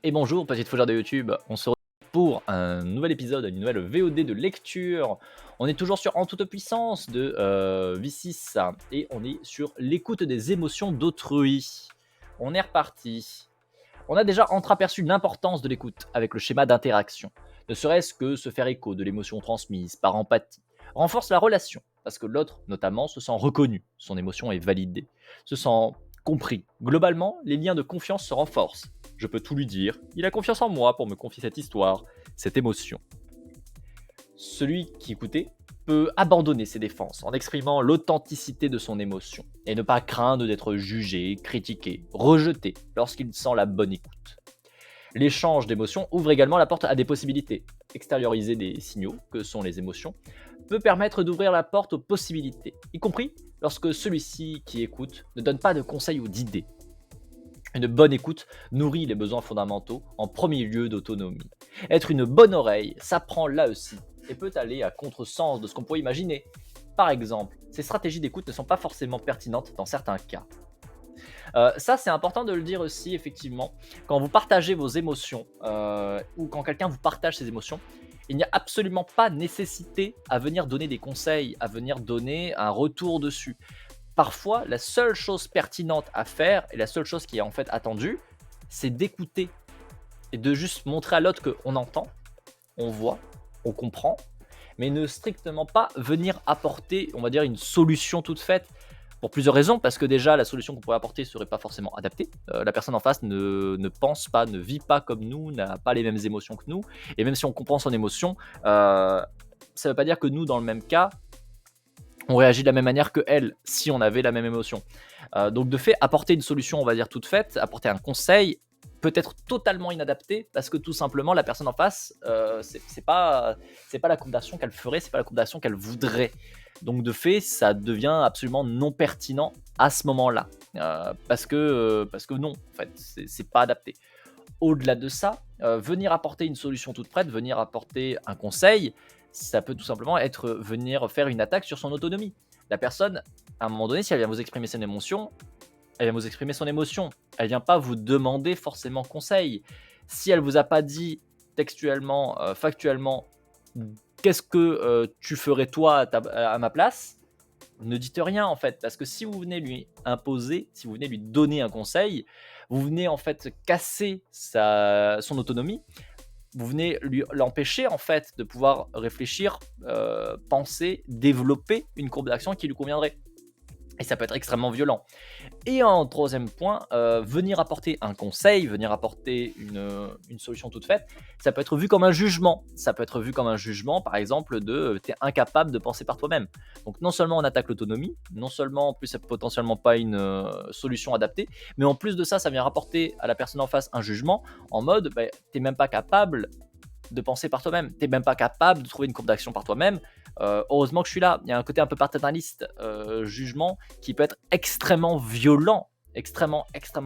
Et bonjour, petite fougère de YouTube, on se retrouve pour un nouvel épisode, une nouvelle VOD de lecture. On est toujours sur En toute puissance de V6 et on est sur l'écoute des émotions d'autrui. On est reparti. On a déjà entreaperçu l'importance de l'écoute avec le schéma d'interaction. Ne serait-ce que se faire écho de l'émotion transmise par empathie renforce la relation parce que l'autre, notamment, se sent reconnu, son émotion est validée, se sent compris. Globalement, les liens de confiance se renforcent. Je peux tout lui dire, il a confiance en moi pour me confier cette histoire, cette émotion. Celui qui écoutait peut abandonner ses défenses en exprimant l'authenticité de son émotion et ne pas craindre d'être jugé, critiqué, rejeté lorsqu'il sent la bonne écoute. L'échange d'émotions ouvre également la porte à des possibilités. Extérioriser des signaux, que sont les émotions, peut permettre d'ouvrir la porte aux possibilités, y compris lorsque celui-ci qui écoute ne donne pas de conseils ou d'idées. Une bonne écoute nourrit les besoins fondamentaux en premier lieu d'autonomie. Être une bonne oreille s'apprend là aussi et peut aller à contresens de ce qu'on pourrait imaginer. Par exemple, ces stratégies d'écoute ne sont pas forcément pertinentes dans certains cas. Ça, c'est important de le dire aussi, effectivement. Quand vous partagez vos émotions ou quand quelqu'un vous partage ses émotions, il n'y a absolument pas nécessité à venir donner des conseils, à venir donner un retour dessus. Parfois, la seule chose pertinente à faire et la seule chose qui est en fait attendue, c'est d'écouter et de juste montrer à l'autre qu'on entend, on voit, on comprend, mais ne strictement pas venir apporter, on va dire, une solution toute faite. Pour plusieurs raisons, parce que déjà, la solution qu'on pourrait apporter ne serait pas forcément adaptée. La personne en face ne pense pas, ne vit pas comme nous, n'a pas les mêmes émotions que nous. Et même si on comprend son émotion, ça ne veut pas dire que nous, dans le même cas, on réagit de la même manière que elle, si on avait la même émotion. Donc de fait, apporter une solution, on va dire toute faite, apporter un conseil, peut être totalement inadapté, parce que tout simplement, la personne en face, c'est pas la coupe d'action qu'elle ferait, c'est pas la coupe d'action qu'elle voudrait. Donc de fait, ça devient absolument non pertinent à ce moment-là, parce que non, en fait, c'est pas adapté. Au-delà de ça, venir apporter une solution toute prête, venir apporter un conseil, ça peut tout simplement être venir faire une attaque sur son autonomie. La personne, à un moment donné, si elle vient vous exprimer son émotion, elle vient vous exprimer son émotion. Elle vient pas vous demander forcément conseil. Si elle vous a pas dit textuellement, factuellement, qu'est-ce que tu ferais toi à ma place, ne dites rien en fait, parce que si vous venez lui imposer, si vous venez lui donner un conseil, vous venez en fait casser son autonomie, vous venez l'empêcher en fait de pouvoir réfléchir, penser, développer une courbe d'action qui lui conviendrait. Et ça peut être extrêmement violent. Et en troisième point, venir apporter un conseil, venir apporter une solution toute faite, ça peut être vu comme un jugement. Ça peut être vu comme un jugement, par exemple, de tu es incapable de penser par toi-même. Donc non seulement on attaque l'autonomie, non seulement en plus c'est potentiellement pas une solution adaptée, mais en plus de ça, ça vient rapporter à la personne en face un jugement en mode bah, t'es même pas capable de penser par toi-même, t'es même pas capable de trouver une courbe d'action par toi-même. Heureusement que je suis là. Il y a un côté un peu paternaliste, jugement, qui peut être extrêmement violent, extrêmement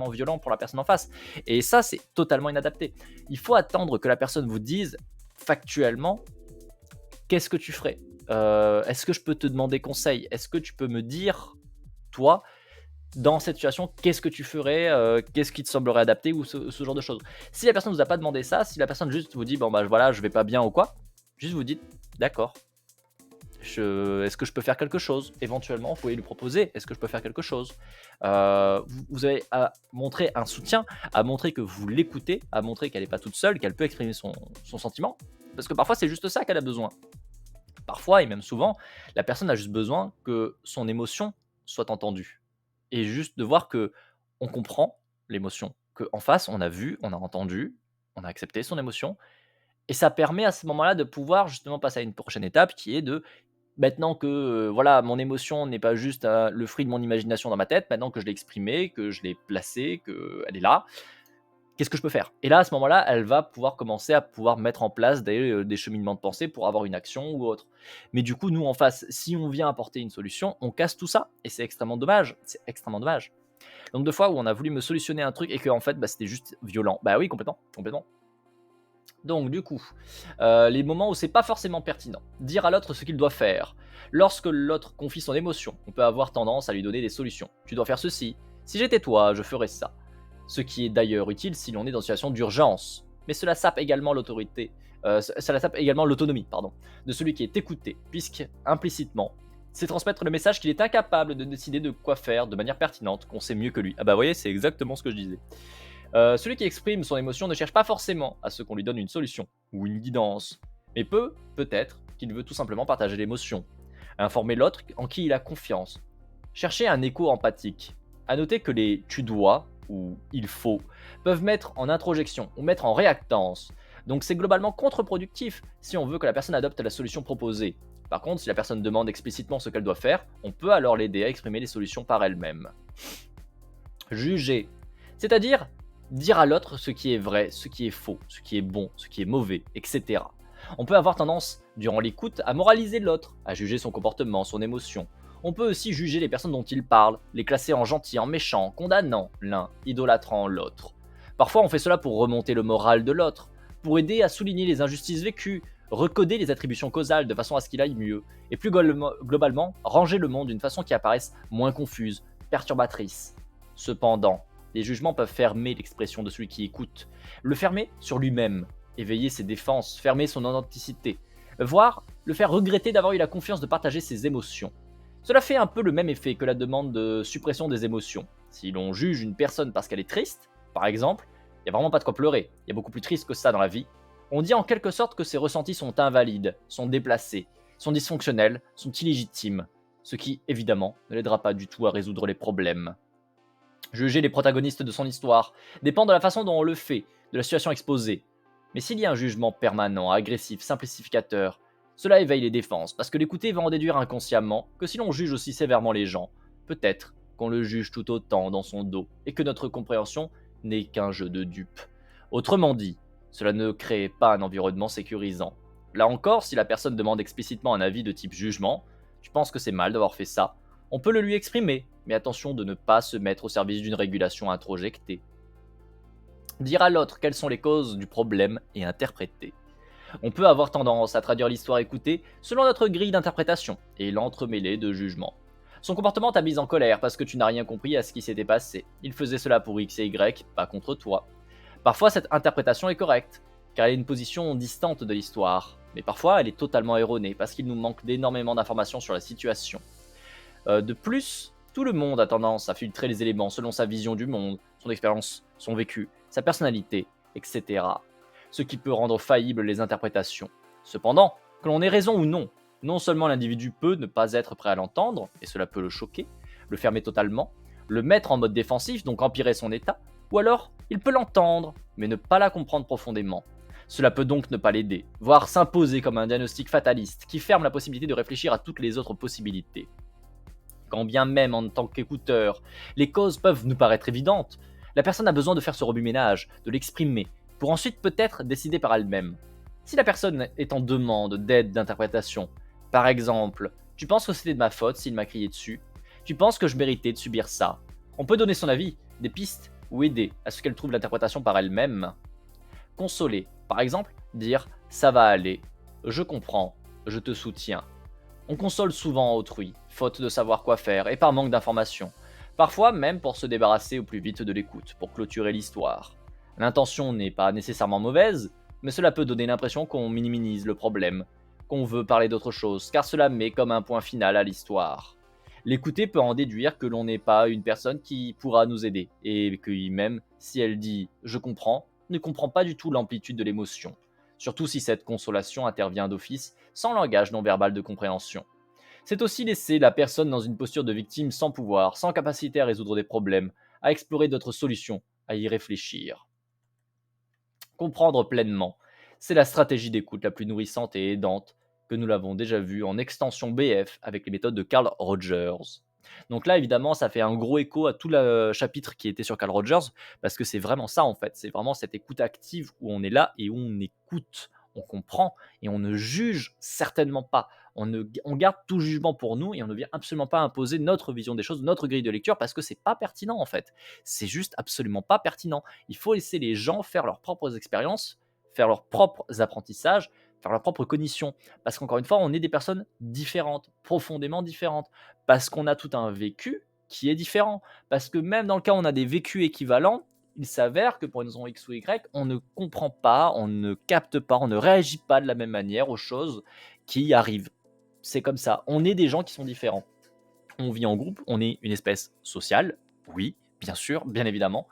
violent pour la personne en face. Et ça, c'est totalement inadapté. Il faut attendre que la personne vous dise factuellement qu'est-ce que tu ferais. Est-ce que je peux te demander conseil? Est-ce que tu peux me dire, toi, dans cette situation, qu'est-ce que tu ferais, qu'est-ce qui te semblerait adapté ou ce genre de choses. Si la personne ne vous a pas demandé ça, si la personne juste vous dit bon bah voilà je vais pas bien ou quoi, juste vous dites d'accord. Est-ce que je peux faire quelque chose? Éventuellement, vous pouvez lui proposer, est-ce que je peux faire quelque chose? Vous avez à montrer un soutien, à montrer que vous l'écoutez, à montrer qu'elle n'est pas toute seule, qu'elle peut exprimer son sentiment. Parce que parfois, c'est juste ça qu'elle a besoin. Parfois, et même souvent, la personne a juste besoin que son émotion soit entendue. Et juste de voir que on comprend l'émotion, qu'en face, on a vu, on a entendu, on a accepté son émotion. Et ça permet à ce moment-là de pouvoir justement passer à une prochaine étape qui est de maintenant que voilà, mon émotion n'est pas juste le fruit de mon imagination dans ma tête, maintenant que je l'ai exprimée, que je l'ai placée, qu'elle est là, qu'est-ce que je peux faire? Et là, à ce moment-là, elle va pouvoir commencer à pouvoir mettre en place des cheminements de pensée pour avoir une action ou autre. Mais du coup, nous, en face, si on vient apporter une solution, on casse tout ça. Et c'est extrêmement dommage. C'est extrêmement dommage. Donc, de fois où on a voulu me solutionner un truc et que en fait, bah, c'était juste violent. Bah oui, complètement. Complètement. Donc, du coup, les moments où c'est pas forcément pertinent. Dire à l'autre ce qu'il doit faire. Lorsque l'autre confie son émotion, on peut avoir tendance à lui donner des solutions. Tu dois faire ceci. Si j'étais toi, je ferais ça. ce qui est d'ailleurs utile si l'on est dans une situation d'urgence. Mais cela sape également l'autorité, cela sape également l'autonomie, pardon, de celui qui est écouté, puisque implicitement, c'est transmettre le message qu'il est incapable de décider de quoi faire de manière pertinente, qu'on sait mieux que lui. Ah bah vous voyez, c'est exactement ce que je disais. Celui qui exprime son émotion ne cherche pas forcément à ce qu'on lui donne une solution ou une guidance, mais peut-être qu'il veut tout simplement partager l'émotion, informer l'autre en qui il a confiance. Chercher un écho empathique. À noter que les tu dois ou il faut peuvent mettre en introjection ou mettre en réactance. Donc c'est globalement contre-productif si on veut que la personne adopte la solution proposée. Par contre, si la personne demande explicitement ce qu'elle doit faire, on peut alors l'aider à exprimer les solutions par elle-même. Juger, c'est-à-dire dire à l'autre ce qui est vrai, ce qui est faux, ce qui est bon, ce qui est mauvais, etc. On peut avoir tendance, durant l'écoute, à moraliser l'autre, à juger son comportement, son émotion. On peut aussi juger les personnes dont il parle, les classer en gentils, en méchants, condamnant l'un, idolâtrant l'autre. Parfois, on fait cela pour remonter le moral de l'autre, pour aider à souligner les injustices vécues, recoder les attributions causales de façon à ce qu'il aille mieux, et plus globalement, ranger le monde d'une façon qui apparaisse moins confuse, perturbatrice. Cependant, les jugements peuvent fermer l'expression de celui qui écoute, le fermer sur lui-même, éveiller ses défenses, fermer son authenticité, voire le faire regretter d'avoir eu la confiance de partager ses émotions. Cela fait un peu le même effet que la demande de suppression des émotions. Si l'on juge une personne parce qu'elle est triste, par exemple, il n'y a vraiment pas de quoi pleurer, il y a beaucoup plus triste que ça dans la vie, on dit en quelque sorte que ses ressentis sont invalides, sont déplacés, sont dysfonctionnels, sont illégitimes, ce qui, évidemment, ne l'aidera pas du tout à résoudre les problèmes. Juger les protagonistes de son histoire dépend de la façon dont on le fait, de la situation exposée. Mais s'il y a un jugement permanent, agressif, simplificateur, cela éveille les défenses, parce que l'écouter va en déduire inconsciemment que si l'on juge aussi sévèrement les gens, peut-être qu'on le juge tout autant dans son dos, et que notre compréhension n'est qu'un jeu de dupes. Autrement dit, cela ne crée pas un environnement sécurisant. Là encore, si la personne demande explicitement un avis de type jugement, tu penses que c'est mal d'avoir fait ça, on peut le lui exprimer, mais attention de ne pas se mettre au service d'une régulation introjectée. Dire à l'autre quelles sont les causes du problème et interpréter. On peut avoir tendance à traduire l'histoire écoutée selon notre grille d'interprétation et l'entremêler de jugements. Son comportement t'a mis en colère parce que tu n'as rien compris à ce qui s'était passé. Il faisait cela pour X et Y, pas contre toi. Parfois cette interprétation est correcte, car elle est une position distante de l'histoire, mais parfois elle est totalement erronée parce qu'il nous manque d'énormément d'informations sur la situation. De plus, tout le monde a tendance à filtrer les éléments selon sa vision du monde, son expérience, son vécu, sa personnalité, etc. Ce qui peut rendre faillibles les interprétations. Cependant, que l'on ait raison ou non, non seulement l'individu peut ne pas être prêt à l'entendre, et cela peut le choquer, le fermer totalement, le mettre en mode défensif, donc empirer son état, ou alors il peut l'entendre, mais ne pas la comprendre profondément. Cela peut donc ne pas l'aider, voire s'imposer comme un diagnostic fataliste qui ferme la possibilité de réfléchir à toutes les autres possibilités. Quand bien même en tant qu'écouteur, les causes peuvent nous paraître évidentes, la personne a besoin de faire ce remue-ménage, de l'exprimer, pour ensuite peut-être décider par elle-même. Si la personne est en demande d'aide d'interprétation, par exemple, tu penses que c'était de ma faute s'il m'a crié dessus, tu penses que je méritais de subir ça, on peut donner son avis, des pistes, ou aider à ce qu'elle trouve l'interprétation par elle-même. Consoler, par exemple, dire ça va aller, je comprends, je te soutiens. On console souvent autrui, faute de savoir quoi faire et par manque d'informations. Parfois même pour se débarrasser au plus vite de l'écoute, pour clôturer l'histoire. L'intention n'est pas nécessairement mauvaise, mais cela peut donner l'impression qu'on minimise le problème, qu'on veut parler d'autre chose, car cela met comme un point final à l'histoire. L'écouter peut en déduire que l'on n'est pas une personne qui pourra nous aider, et que même si elle dit je comprends, ne comprend pas du tout l'amplitude de l'émotion, surtout si cette consolation intervient d'office sans langage non verbal de compréhension. C'est aussi laisser la personne dans une posture de victime sans pouvoir, sans capacité à résoudre des problèmes, à explorer d'autres solutions, à y réfléchir. Comprendre pleinement, c'est la stratégie d'écoute la plus nourrissante et aidante, que nous l'avons déjà vu en extension BF avec les méthodes de Carl Rogers. Donc là, évidemment, ça fait un gros écho à tout le chapitre qui était sur Carl Rogers, parce que c'est vraiment ça en fait, c'est vraiment cette écoute active où on est là et où on écoute, on comprend et on ne juge certainement pas. On garde tout jugement pour nous et on ne vient absolument pas imposer notre vision des choses, notre grille de lecture, parce que c'est pas pertinent en fait. C'est juste absolument pas pertinent. Il faut laisser les gens faire leurs propres expériences, faire leurs propres apprentissages, faire leur propre cognition. Parce qu'encore une fois, on est des personnes différentes, profondément différentes. Parce qu'on a tout un vécu qui est différent. Parce que même dans le cas où on a des vécus équivalents, il s'avère que pour une raison X ou Y, on ne comprend pas, on ne capte pas, on ne réagit pas de la même manière aux choses qui arrivent. C'est comme ça. On est des gens qui sont différents. On vit en groupe, on est une espèce sociale, oui, bien sûr, bien évidemment.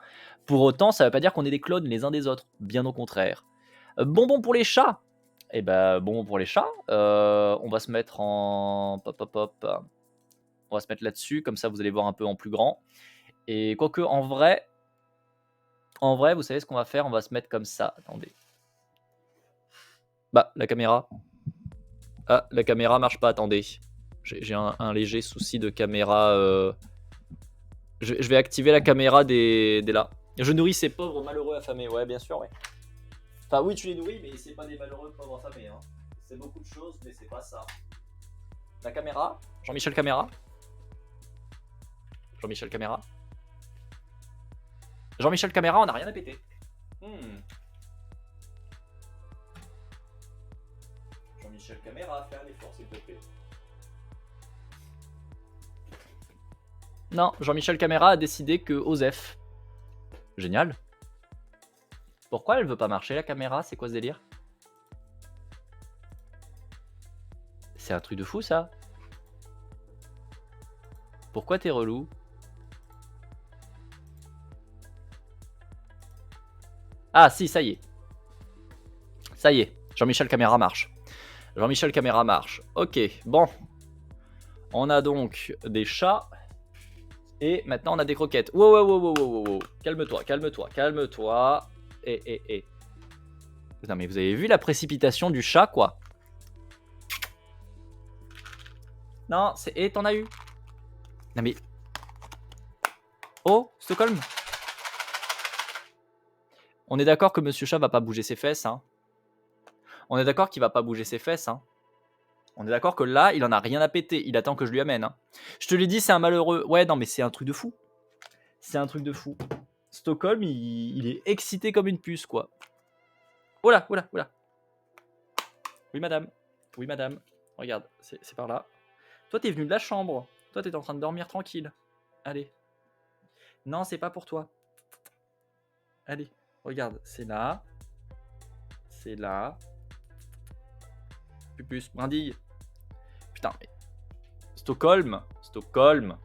Pour autant, ça ne veut pas dire qu'on est des clones les uns des autres, bien au contraire. Bonbon pour les chats. Eh ben, bonbon pour les chats. On va se mettre en pop pop pop. On va se mettre là-dessus, comme ça vous allez voir un peu en plus grand. Et quoique en vrai, vous savez ce qu'on va faire? On va se mettre comme ça. Attendez. Bah, la caméra. Ah, la caméra marche pas, attendez. J'ai un léger souci de caméra. Je vais activer la caméra des là. Je nourris ces pauvres malheureux affamés. Ouais, bien sûr, ouais. Enfin, oui, tu les nourris, mais c'est pas des malheureux pauvres affamés. Hein. C'est beaucoup de choses, mais c'est pas ça. La caméra? Jean-Michel Caméra? Jean-Michel Caméra? Jean-Michel Caméra, on n'a rien à péter. Jean-Michel Caméra, fais un effort, s'il te plaît. Non, Jean-Michel Caméra a décidé que Osef. Génial. Pourquoi elle veut pas marcher la caméra? C'est quoi ce délire? C'est un truc de fou ça. Pourquoi t'es relou? Ah si, ça y est. Ça y est, Jean-Michel Caméra marche. Jean-Michel Caméra marche. Ok, bon. On a donc des chats. Et maintenant on a des croquettes. Wow, wow, wow, wow, wow, wow. Calme-toi, calme-toi, calme-toi. Et. Non mais vous avez vu la précipitation du chat quoi? Non, c'est... Et t'en as eu? Non mais... Oh, Stockholm. On est d'accord que Monsieur Chat va pas bouger ses fesses, hein. On est d'accord qu'il va pas bouger ses fesses, hein. On est d'accord que là, il en a rien à péter. Il attend que je lui amène, hein. Je te l'ai dit, c'est un malheureux. Ouais, non mais c'est un truc de fou. C'est un truc de fou. Stockholm, il est excité comme une puce, quoi. Oh là, oh là, oh là. Oui, madame. Oui, madame. Regarde, c'est par là. Toi, t'es venu de la chambre. Toi, t'es en train de dormir tranquille. Allez. Non, c'est pas pour toi. Allez, regarde, c'est là. C'est là. Pupus, brindille. Putain, mais... Stockholm. Stockholm.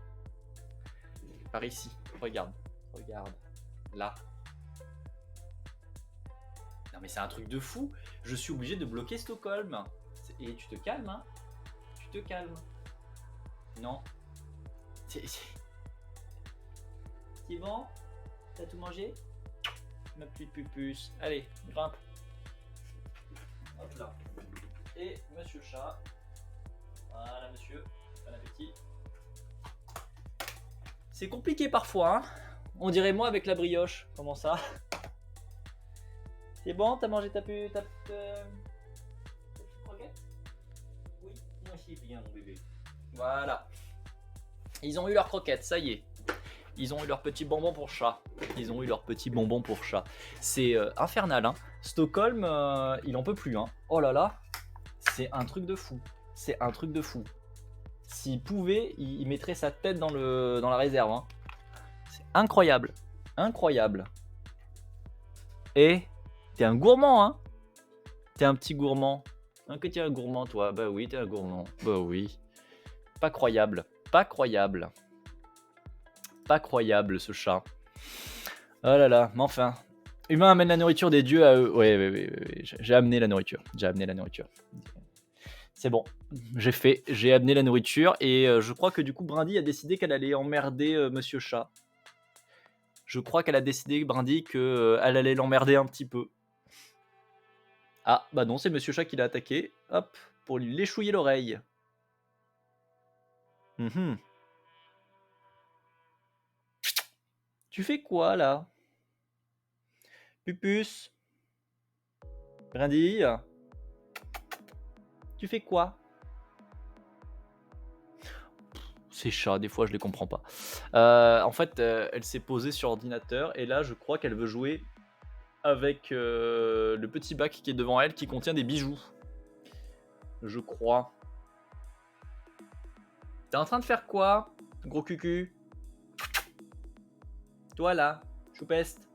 Par ici. Regarde. Regarde. Là. Non mais c'est un truc de fou. Je suis obligé de bloquer Stockholm. Et tu te calmes, hein. Tu te calmes. Non. C'est bon? T'as tout mangé? Ma petite pupus. Allez, grimpe. Hop là. Et monsieur chat. Voilà monsieur. Bon appétit. C'est compliqué parfois, hein. On dirait moi avec la brioche. Comment ça? C'est bon? T'as mangé ta petite croquette? Oui, moi aussi bien mon bébé. Voilà. Ils ont eu leur croquette, ça y est. Ils ont eu leur petit bonbon pour chat. Ils ont eu leur petit bonbon pour chat. C'est infernal, hein. Stockholm, il en peut plus, hein. Oh là là, c'est un truc de fou. C'est un truc de fou. S'il pouvait, il mettrait sa tête dans la réserve, hein. C'est incroyable. Incroyable. Et t'es un gourmand, hein. T'es un petit gourmand. Hein, que t'es un gourmand, toi? Bah oui, t'es un gourmand. Bah oui. Pas croyable. Pas croyable. Pas croyable, ce chat. Oh là là, mais enfin. Humain amène la nourriture des dieux à eux. Ouais. J'ai amené la nourriture. J'ai amené la nourriture. C'est bon. J'ai amené la nourriture. Et je crois que du coup, Brindy a décidé qu'elle allait emmerder Monsieur Chat. Je crois qu'elle a décidé, Brindy, qu'elle allait l'emmerder un petit peu. Ah, bah non, c'est Monsieur Chat qui l'a attaqué. Hop, pour lui léchouiller l'oreille. Tu fais quoi, là? Pupus? Brindille? Tu fais quoi? Ces chats, des fois, je les comprends pas. En fait, elle s'est posée sur ordinateur, et là, je crois qu'elle veut jouer avec le petit bac qui est devant elle, qui contient des bijoux. Je crois. T'es en train de faire quoi, gros cucu? Toi, là, choupeste?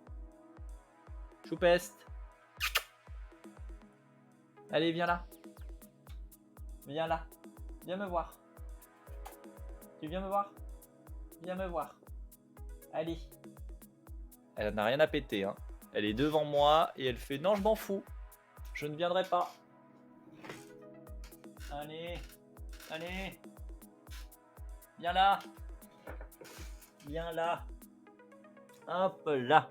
Choupeste. Allez, viens là. Viens là. Viens me voir. Tu viens me voir? Viens me voir. Allez. Elle n'a rien à péter, hein. Elle est devant moi et elle fait non, je m'en fous. Je ne viendrai pas. Allez. Allez. Viens là. Viens là. Hop là.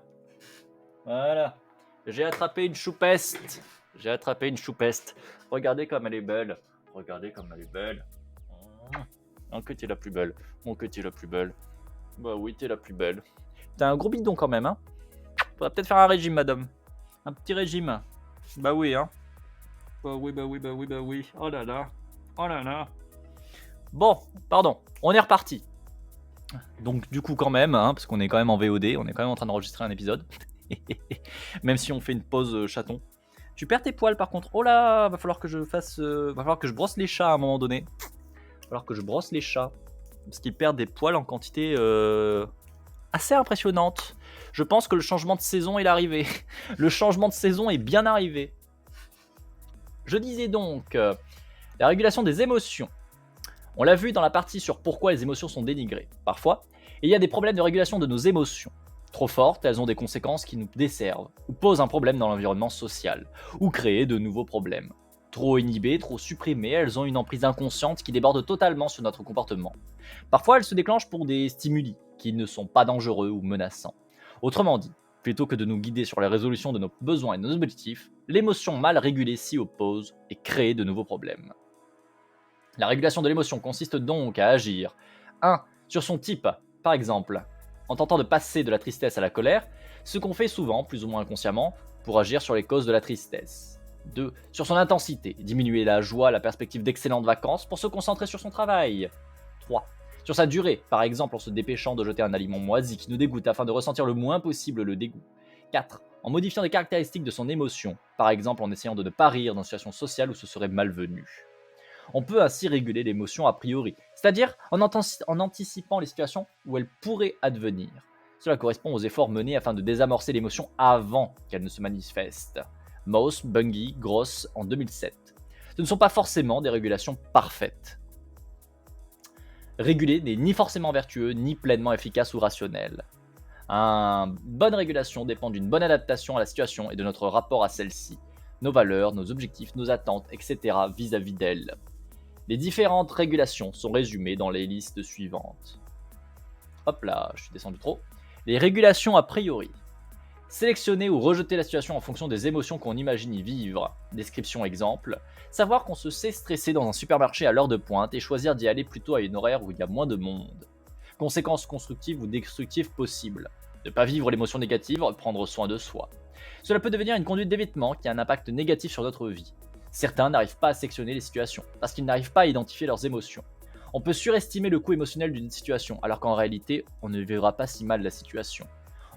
Voilà. J'ai attrapé une choupeste. J'ai attrapé une choupeste. Regardez comme elle est belle. Regardez comme elle est belle. Oh, que t'es la plus belle. Oh, que t'es la plus belle. Bah oui, t'es la plus belle. T'as un gros bidon quand même, hein. Faudrait peut-être faire un régime, madame. Un petit régime. Bah oui, hein. Bah oui, bah oui, bah oui, bah oui. Oh là là. Oh là là. Bon, pardon. On est reparti. Donc du coup quand même, hein, parce qu'on est quand même en VOD, on est quand même en train d'enregistrer un épisode. Même si on fait une pause chaton. Tu perds tes poils par contre. Oh là, va falloir que je fasse, va falloir que je brosse les chats à un moment donné. Va falloir que je brosse les chats parce qu'ils perdent des poils en quantité assez impressionnante. Je pense que le changement de saison est arrivé. Le changement de saison est bien arrivé. Je disais donc la régulation des émotions. On l'a vu dans la partie sur pourquoi les émotions sont dénigrées. Parfois, il y a des problèmes de régulation de nos émotions. Trop fortes, elles ont des conséquences qui nous desservent, ou posent un problème dans l'environnement social, ou créent de nouveaux problèmes. Trop inhibées, trop supprimées, elles ont une emprise inconsciente qui déborde totalement sur notre comportement. Parfois, elles se déclenchent pour des stimuli qui ne sont pas dangereux ou menaçants. Autrement dit, plutôt que de nous guider sur la résolution de nos besoins et de nos objectifs, l'émotion mal régulée s'y oppose et crée de nouveaux problèmes. La régulation de l'émotion consiste donc à agir 1. Sur son type, par exemple, en tentant de passer de la tristesse à la colère, ce qu'on fait souvent, plus ou moins inconsciemment, pour agir sur les causes de la tristesse. 2. Sur son intensité, diminuer la joie, la perspective d'excellentes vacances pour se concentrer sur son travail. 3. Sur sa durée, par exemple en se dépêchant de jeter un aliment moisi qui nous dégoûte afin de ressentir le moins possible le dégoût. 4. En modifiant des caractéristiques de son émotion, par exemple en essayant de ne pas rire dans une situation sociale où ce serait malvenu. On peut ainsi réguler l'émotion a priori, c'est-à-dire en anticipant les situations où elle pourrait advenir. Cela correspond aux efforts menés afin de désamorcer l'émotion avant qu'elle ne se manifeste. Moss, Bungie, Gross en 2007. Ce ne sont pas forcément des régulations parfaites. Réguler n'est ni forcément vertueux, ni pleinement efficace ou rationnel. Une bonne régulation dépend d'une bonne adaptation à la situation et de notre rapport à celle-ci, nos valeurs, nos objectifs, nos attentes, etc. vis-à-vis d'elle. Les différentes régulations sont résumées dans les listes suivantes. Hop là, je suis descendu trop. Les régulations a priori. Sélectionner ou rejeter la situation en fonction des émotions qu'on imagine y vivre. Description exemple. Savoir qu'on se sait stresser dans un supermarché à l'heure de pointe et choisir d'y aller plutôt à une horaire où il y a moins de monde. Conséquences constructives ou destructives possibles. Ne pas vivre l'émotion négative, prendre soin de soi. Cela peut devenir une conduite d'évitement qui a un impact négatif sur notre vie. Certains n'arrivent pas à sectionner les situations, parce qu'ils n'arrivent pas à identifier leurs émotions. On peut surestimer le coût émotionnel d'une situation, alors qu'en réalité, on ne vivra pas si mal la situation.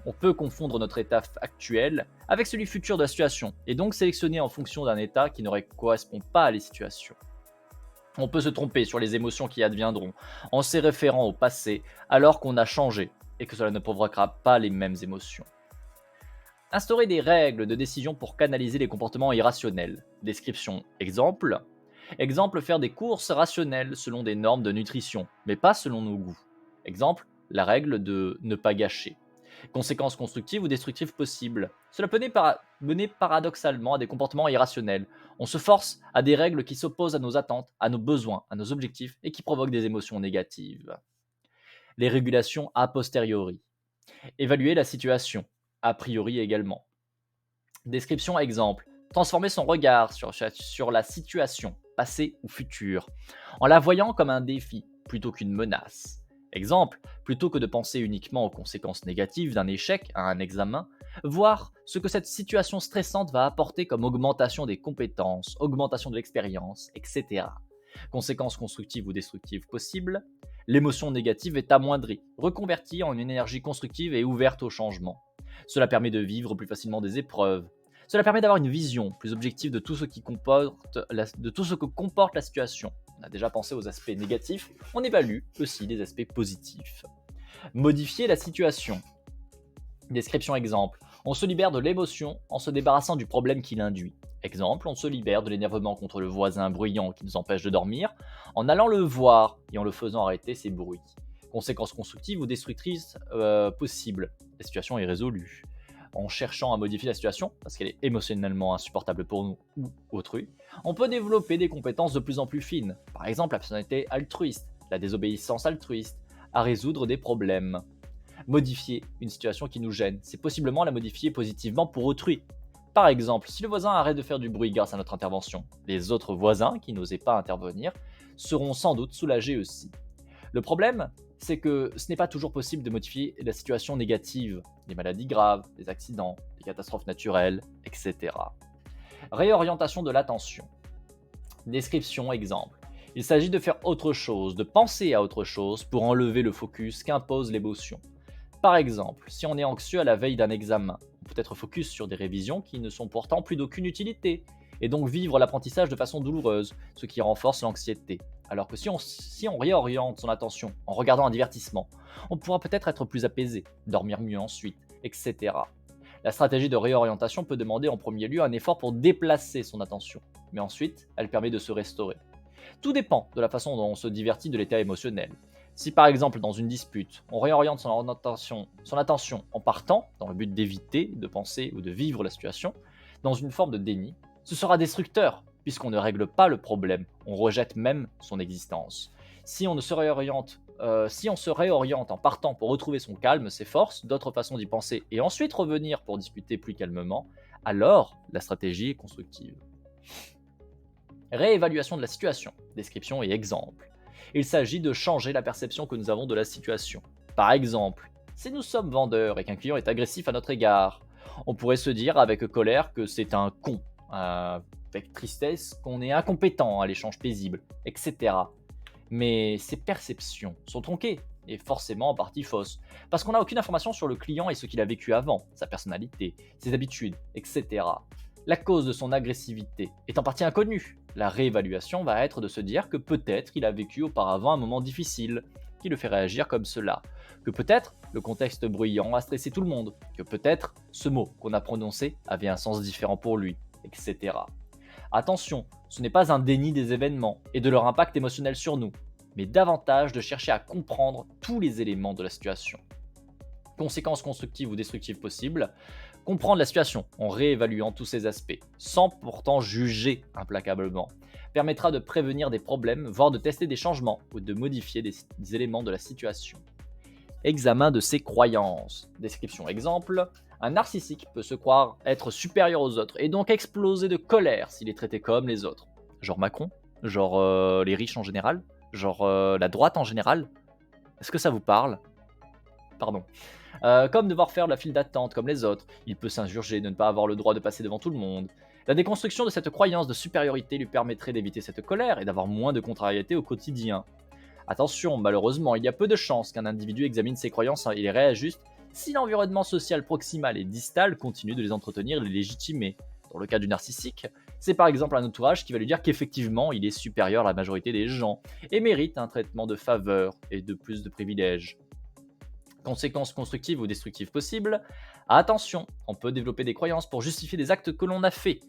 On peut confondre notre état actuel avec celui futur de la situation, et donc sélectionner en fonction d'un état qui ne correspond pas à les situations. On peut se tromper sur les émotions qui adviendront, en se référant au passé, alors qu'on a changé, et que cela ne provoquera pas les mêmes émotions. Instaurer des règles de décision pour canaliser les comportements irrationnels. Description exemple. Exemple, faire des courses rationnelles selon des normes de nutrition, mais pas selon nos goûts. Exemple, la règle de ne pas gâcher. Conséquences constructives ou destructives possibles. Cela peut mener paradoxalement à des comportements irrationnels. On se force à des règles qui s'opposent à nos attentes, à nos besoins, à nos objectifs et qui provoquent des émotions négatives. Les régulations a posteriori. Évaluer la situation, a priori également. Description exemple. Transformer son regard sur la situation, passée ou future, en la voyant comme un défi plutôt qu'une menace. Exemple, plutôt que de penser uniquement aux conséquences négatives d'un échec à un examen, voir ce que cette situation stressante va apporter comme augmentation des compétences, augmentation de l'expérience, etc. Conséquences constructives ou destructives possibles, l'émotion négative est amoindrie, reconvertie en une énergie constructive et ouverte au changement. Cela permet de vivre plus facilement des épreuves. Cela permet d'avoir une vision plus objective de tout ce que comporte la situation. On a déjà pensé aux aspects négatifs, on évalue aussi les aspects positifs. Modifier la situation. Description exemple. On se libère de l'émotion en se débarrassant du problème qui l'induit. Exemple, on se libère de l'énervement contre le voisin bruyant qui nous empêche de dormir en allant le voir et en le faisant arrêter ses bruits. Conséquences constructives ou destructrices possibles. La situation est résolue. En cherchant à modifier la situation, parce qu'elle est émotionnellement insupportable pour nous ou autrui, on peut développer des compétences de plus en plus fines. Par exemple, la personnalité altruiste, la désobéissance altruiste, à résoudre des problèmes. Modifier une situation qui nous gêne, c'est possiblement la modifier positivement pour autrui. Par exemple, si le voisin arrête de faire du bruit grâce à notre intervention, les autres voisins qui n'osaient pas intervenir seront sans doute soulagés aussi. Le problème, c'est que ce n'est pas toujours possible de modifier la situation négative, les maladies graves, les accidents, les catastrophes naturelles, etc. Réorientation de l'attention. Description, exemple. Il s'agit de faire autre chose, de penser à autre chose pour enlever le focus qu'impose l'émotion. Par exemple, si on est anxieux à la veille d'un examen, on peut être focus sur des révisions qui ne sont pourtant plus d'aucune utilité, et donc vivre l'apprentissage de façon douloureuse, ce qui renforce l'anxiété. Alors que si on réoriente son attention en regardant un divertissement, on pourra peut-être être plus apaisé, dormir mieux ensuite, etc. La stratégie de réorientation peut demander en premier lieu un effort pour déplacer son attention, mais ensuite, elle permet de se restaurer. Tout dépend de la façon dont on se divertit de l'état émotionnel. Si par exemple dans une dispute, on réoriente son attention en partant, dans le but d'éviter de penser ou de vivre la situation, dans une forme de déni, ce sera destructeur, puisqu'on ne règle pas le problème, on rejette même son existence. Si on se réoriente en partant pour retrouver son calme, ses forces, d'autres façons d'y penser, et ensuite revenir pour discuter plus calmement, alors la stratégie est constructive. Réévaluation de la situation, description et exemple. Il s'agit de changer la perception que nous avons de la situation. Par exemple, si nous sommes vendeurs et qu'un client est agressif à notre égard, on pourrait se dire avec colère que c'est un con, avec tristesse qu'on est incompétent à l'échange paisible, etc. Mais ces perceptions sont tronquées et forcément en partie fausses, parce qu'on n'a aucune information sur le client et ce qu'il a vécu avant, sa personnalité, ses habitudes, etc. La cause de son agressivité est en partie inconnue. La réévaluation va être de se dire que peut-être il a vécu auparavant un moment difficile qui le fait réagir comme cela, que peut-être le contexte bruyant a stressé tout le monde, que peut-être ce mot qu'on a prononcé avait un sens différent pour lui, etc. Attention, ce n'est pas un déni des événements et de leur impact émotionnel sur nous, mais davantage de chercher à comprendre tous les éléments de la situation. Conséquences constructives ou destructives possibles, comprendre la situation en réévaluant tous ces aspects, sans pourtant juger implacablement, permettra de prévenir des problèmes, voire de tester des changements ou de modifier des éléments de la situation. Examen de ses croyances. Description exemple. Un narcissique peut se croire être supérieur aux autres et donc exploser de colère s'il est traité comme les autres. Genre Macron, genre les riches en général, genre la droite en général. Est-ce que ça vous parle? Pardon. Comme devoir faire la file d'attente comme les autres, il peut s'insurger de ne pas avoir le droit de passer devant tout le monde. La déconstruction de cette croyance de supériorité lui permettrait d'éviter cette colère et d'avoir moins de contrariété au quotidien. Attention, malheureusement, il y a peu de chances qu'un individu examine ses croyances et les réajuste si l'environnement social proximal et distal continue de les entretenir et les légitimer. Dans le cas du narcissique, c'est par exemple un entourage qui va lui dire qu'effectivement il est supérieur à la majorité des gens et mérite un traitement de faveur et de plus de privilèges. Conséquences constructives ou destructives possibles, attention, on peut développer des croyances pour justifier des actes que l'on a faits.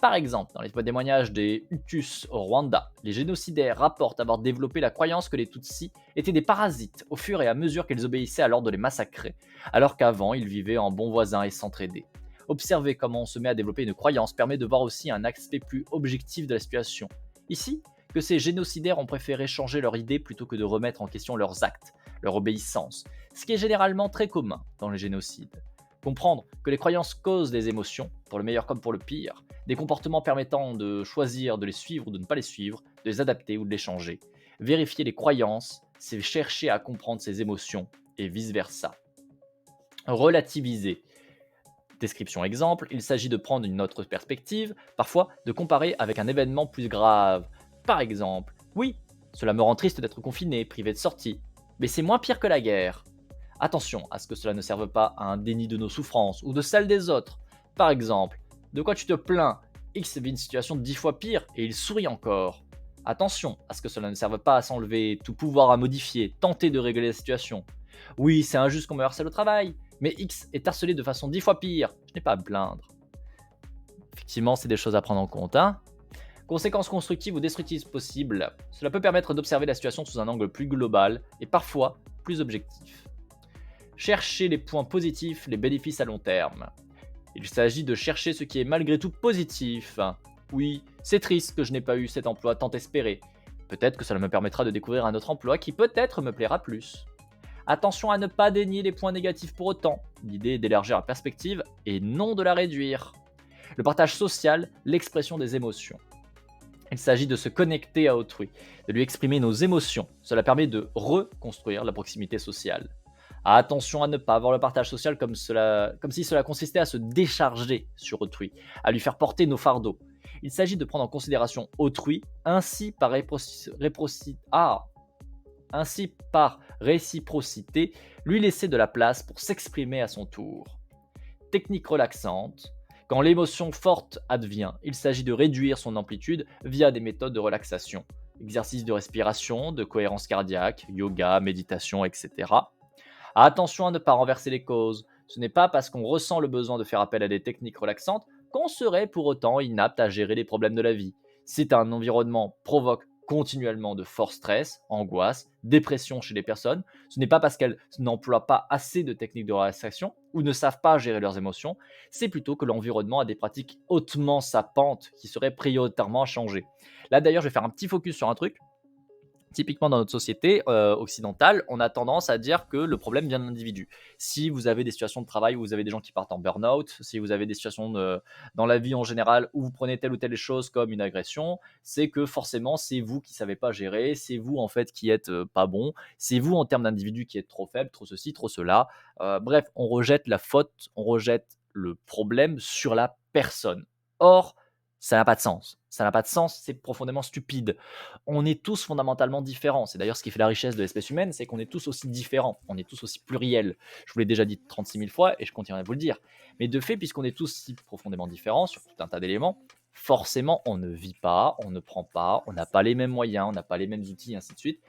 Par exemple, dans les témoignages des Hutus au Rwanda, les génocidaires rapportent avoir développé la croyance que les Tutsis étaient des parasites au fur et à mesure qu'ils obéissaient à l'ordre de les massacrer, alors qu'avant ils vivaient en bons voisins et s'entraidaient. Observer comment on se met à développer une croyance permet de voir aussi un aspect plus objectif de la situation. Ici, que ces génocidaires ont préféré changer leur idée plutôt que de remettre en question leurs actes, leur obéissance, ce qui est généralement très commun dans les génocides. Comprendre que les croyances causent des émotions, pour le meilleur comme pour le pire, des comportements permettant de choisir de les suivre ou de ne pas les suivre, de les adapter ou de les changer. Vérifier les croyances, c'est chercher à comprendre ses émotions et vice-versa. Relativiser. Description exemple, il s'agit de prendre une autre perspective, parfois de comparer avec un événement plus grave. Par exemple, oui, cela me rend triste d'être confiné, privé de sortie, mais c'est moins pire que la guerre. Attention à ce que cela ne serve pas à un déni de nos souffrances ou de celles des autres. Par exemple, de quoi tu te plains? X vit une situation 10 fois pire et il sourit encore. Attention à ce que cela ne serve pas à s'enlever tout pouvoir à modifier, tenter de régler la situation. Oui, c'est injuste qu'on me harcèle au travail, Mais X est harcelé de façon 10 fois pire. Je n'ai pas à me plaindre. Effectivement, c'est des choses à prendre en compte, hein. Conséquences constructives ou destructives possibles. Cela peut permettre d'observer la situation sous un angle plus global et parfois plus objectif. Chercher les points positifs, les bénéfices à long terme. Il s'agit de chercher ce qui est malgré tout positif. Oui, c'est triste que je n'ai pas eu cet emploi tant espéré. Peut-être que cela me permettra de découvrir un autre emploi qui peut-être me plaira plus. Attention à ne pas dénier les points négatifs pour autant. L'idée est d'élargir la perspective et non de la réduire. Le partage social, l'expression des émotions. Il s'agit de se connecter à autrui, de lui exprimer nos émotions. Cela permet de reconstruire la proximité sociale. Attention à ne pas voir le partage social comme si cela consistait à se décharger sur autrui, à lui faire porter nos fardeaux. Il s'agit de prendre en considération autrui, ainsi par réciprocité, lui laisser de la place pour s'exprimer à son tour. Technique relaxante. Quand l'émotion forte advient, il s'agit de réduire son amplitude via des méthodes de relaxation. Exercices de respiration, de cohérence cardiaque, yoga, méditation, etc. Attention à ne pas renverser les causes. Ce n'est pas parce qu'on ressent le besoin de faire appel à des techniques relaxantes qu'on serait pour autant inapte à gérer les problèmes de la vie. Si un environnement provoque continuellement de fort stress, angoisse, dépression chez les personnes, ce n'est pas parce qu'elles n'emploient pas assez de techniques de relaxation ou ne savent pas gérer leurs émotions, c'est plutôt que l'environnement a des pratiques hautement sapantes qui seraient prioritairement à changer. Là d'ailleurs, je vais faire un petit focus sur un truc. Typiquement dans notre société occidentale, on a tendance à dire que le problème vient de l'individu. Si vous avez des situations de travail où vous avez des gens qui partent en burn-out, si vous avez des situations dans la vie en général où vous prenez telle ou telle chose comme une agression, c'est que forcément c'est vous qui savez pas gérer, c'est vous en fait qui êtes pas bon, c'est vous en termes d'individu qui êtes trop faible, trop ceci, trop cela. Bref, on rejette la faute, on rejette le problème sur la personne. Or, ça n'a pas de sens. Ça n'a pas de sens, c'est profondément stupide. On est tous fondamentalement différents. C'est d'ailleurs ce qui fait la richesse de l'espèce humaine, c'est qu'on est tous aussi différents, on est tous aussi pluriels. Je vous l'ai déjà dit 36 000 fois et je continuerai à vous le dire. Mais de fait, puisqu'on est tous si profondément différents sur tout un tas d'éléments, forcément, on ne vit pas, on ne prend pas, on n'a pas les mêmes moyens, on n'a pas les mêmes outils, ainsi de suite,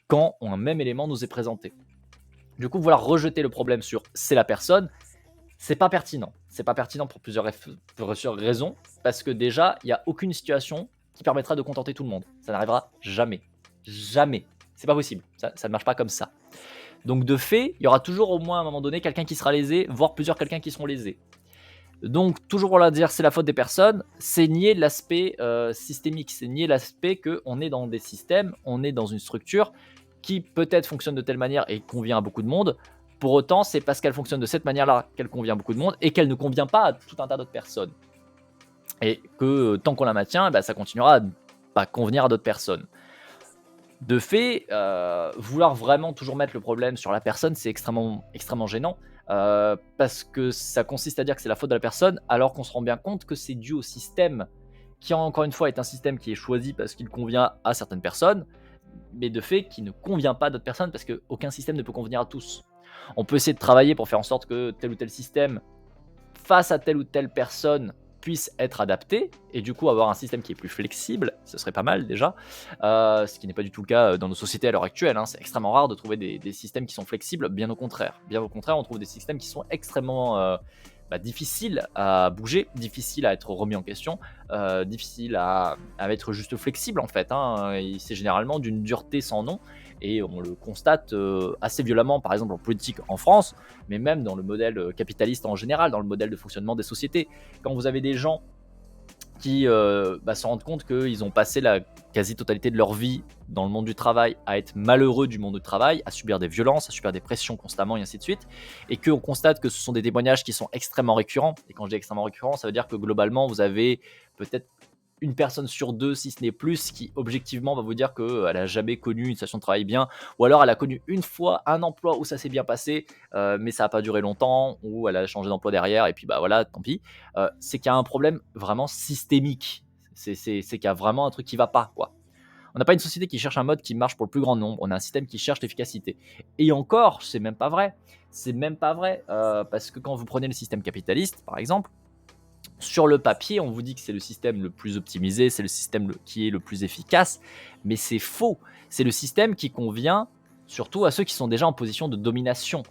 quand un même élément nous est présenté. Du coup, vouloir rejeter le problème sur c'est la personne, c'est pas pertinent. C'est pas pertinent pour plusieurs raisons. Parce que déjà, il n'y a aucune situation qui permettra de contenter tout le monde. Ça n'arrivera jamais. Jamais. C'est pas possible. Ça ne marche pas comme ça. Donc de fait, il y aura toujours au moins à un moment donné quelqu'un qui sera lésé, voire plusieurs quelqu'un qui seront lésés. Donc toujours voilà dire c'est la faute des personnes, c'est nier l'aspect systémique, c'est nier l'aspect qu'on est dans des systèmes, on est dans une structure qui peut-être fonctionne de telle manière et convient à beaucoup de monde. Pour autant, c'est parce qu'elle fonctionne de cette manière-là qu'elle convient à beaucoup de monde et qu'elle ne convient pas à tout un tas d'autres personnes. Et que tant qu'on la maintient, ça continuera à convenir à d'autres personnes. De fait, vouloir vraiment toujours mettre le problème sur la personne, c'est extrêmement, extrêmement gênant. Parce que ça consiste à dire que c'est la faute de la personne, alors qu'on se rend bien compte que c'est dû au système, qui encore une fois est un système qui est choisi parce qu'il convient à certaines personnes, mais de fait qui ne convient pas à d'autres personnes, parce qu'aucun système ne peut convenir à tous. On peut essayer de travailler pour faire en sorte que tel ou tel système, face à telle ou telle personne, puisse être adapté, et du coup avoir un système qui est plus flexible, ce serait pas mal déjà, ce qui n'est pas du tout le cas dans nos sociétés à l'heure actuelle, hein. C'est extrêmement rare de trouver des systèmes qui sont flexibles, bien au contraire. Bien au contraire, on trouve des systèmes qui sont extrêmement difficiles à bouger, difficiles à être remis en question, difficiles à être juste flexibles en fait, hein. Et c'est généralement d'une dureté sans nom, et on le constate assez violemment, par exemple en politique en France, mais même dans le modèle capitaliste en général, dans le modèle de fonctionnement des sociétés. Quand vous avez des gens qui se rendent compte qu'ils ont passé la quasi-totalité de leur vie dans le monde du travail à être malheureux du monde du travail, à subir des violences, à subir des pressions constamment et ainsi de suite, et qu'on constate que ce sont des témoignages qui sont extrêmement récurrents. Et quand je dis extrêmement récurrents, ça veut dire que globalement, vous avez peut-être une personne sur deux, si ce n'est plus, qui objectivement va vous dire qu'elle n'a jamais connu une situation de travail bien, ou alors elle a connu une fois un emploi où ça s'est bien passé, mais ça n'a pas duré longtemps, ou elle a changé d'emploi derrière, et puis voilà, tant pis. C'est qu'il y a un problème vraiment systémique. C'est qu'il y a vraiment un truc qui ne va pas, quoi. On n'a pas une société qui cherche un mode qui marche pour le plus grand nombre, on a un système qui cherche l'efficacité. Et encore, c'est même pas vrai. C'est même pas vrai, parce que quand vous prenez le système capitaliste, par exemple, sur le papier, on vous dit que c'est le système le plus optimisé, c'est le système qui est le plus efficace, mais c'est faux. C'est le système qui convient surtout à ceux qui sont déjà en position de domination,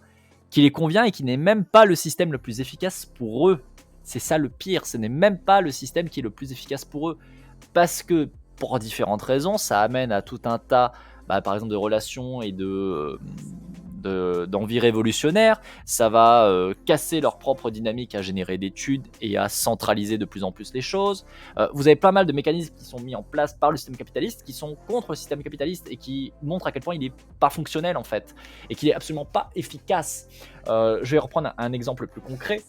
qui les convient et qui n'est même pas le système le plus efficace pour eux. C'est ça le pire, ce n'est même pas le système qui est le plus efficace pour eux. Parce que, pour différentes raisons, ça amène à tout un tas, par exemple, de relations et d'envies révolutionnaires. Ça va casser leur propre dynamique à générer d'études et à centraliser de plus en plus les choses. Vous avez pas mal de mécanismes qui sont mis en place par le système capitaliste, qui sont contre le système capitaliste et qui montrent à quel point il n'est pas fonctionnel en fait, et qu'il est absolument pas efficace. Je vais reprendre un exemple plus concret.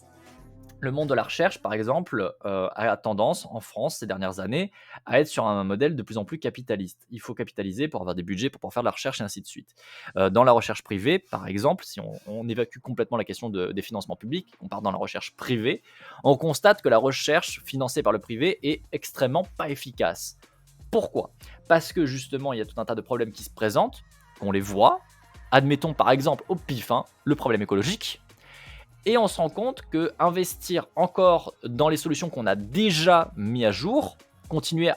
Le monde de la recherche, par exemple, a tendance, en France, ces dernières années, à être sur un modèle de plus en plus capitaliste. Il faut capitaliser pour avoir des budgets, pour pouvoir faire de la recherche et ainsi de suite. Dans la recherche privée, par exemple, si on évacue complètement la question des financements publics, on part dans la recherche privée, on constate que la recherche financée par le privé est extrêmement pas efficace. Pourquoi? Parce que justement, il y a tout un tas de problèmes qui se présentent, qu'on les voit. Admettons par exemple au pif, le problème écologique. Et on se rend compte que investir encore dans les solutions qu'on a déjà mis à jour, continuer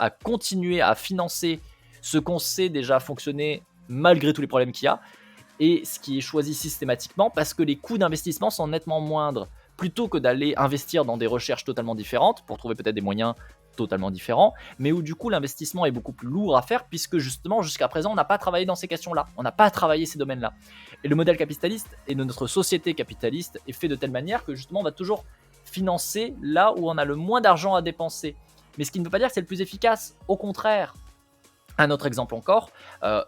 à financer ce qu'on sait déjà fonctionner malgré tous les problèmes qu'il y a, et ce qui est choisi systématiquement parce que les coûts d'investissement sont nettement moindres. Plutôt que d'aller investir dans des recherches totalement différentes pour trouver peut-être des moyens totalement différents, mais où du coup l'investissement est beaucoup plus lourd à faire puisque justement jusqu'à présent on n'a pas travaillé dans ces questions-là, on n'a pas travaillé ces domaines-là. Et le modèle capitaliste et notre société capitaliste est fait de telle manière que justement on va toujours financer là où on a le moins d'argent à dépenser. Mais ce qui ne veut pas dire que c'est le plus efficace, au contraire. Un autre exemple encore,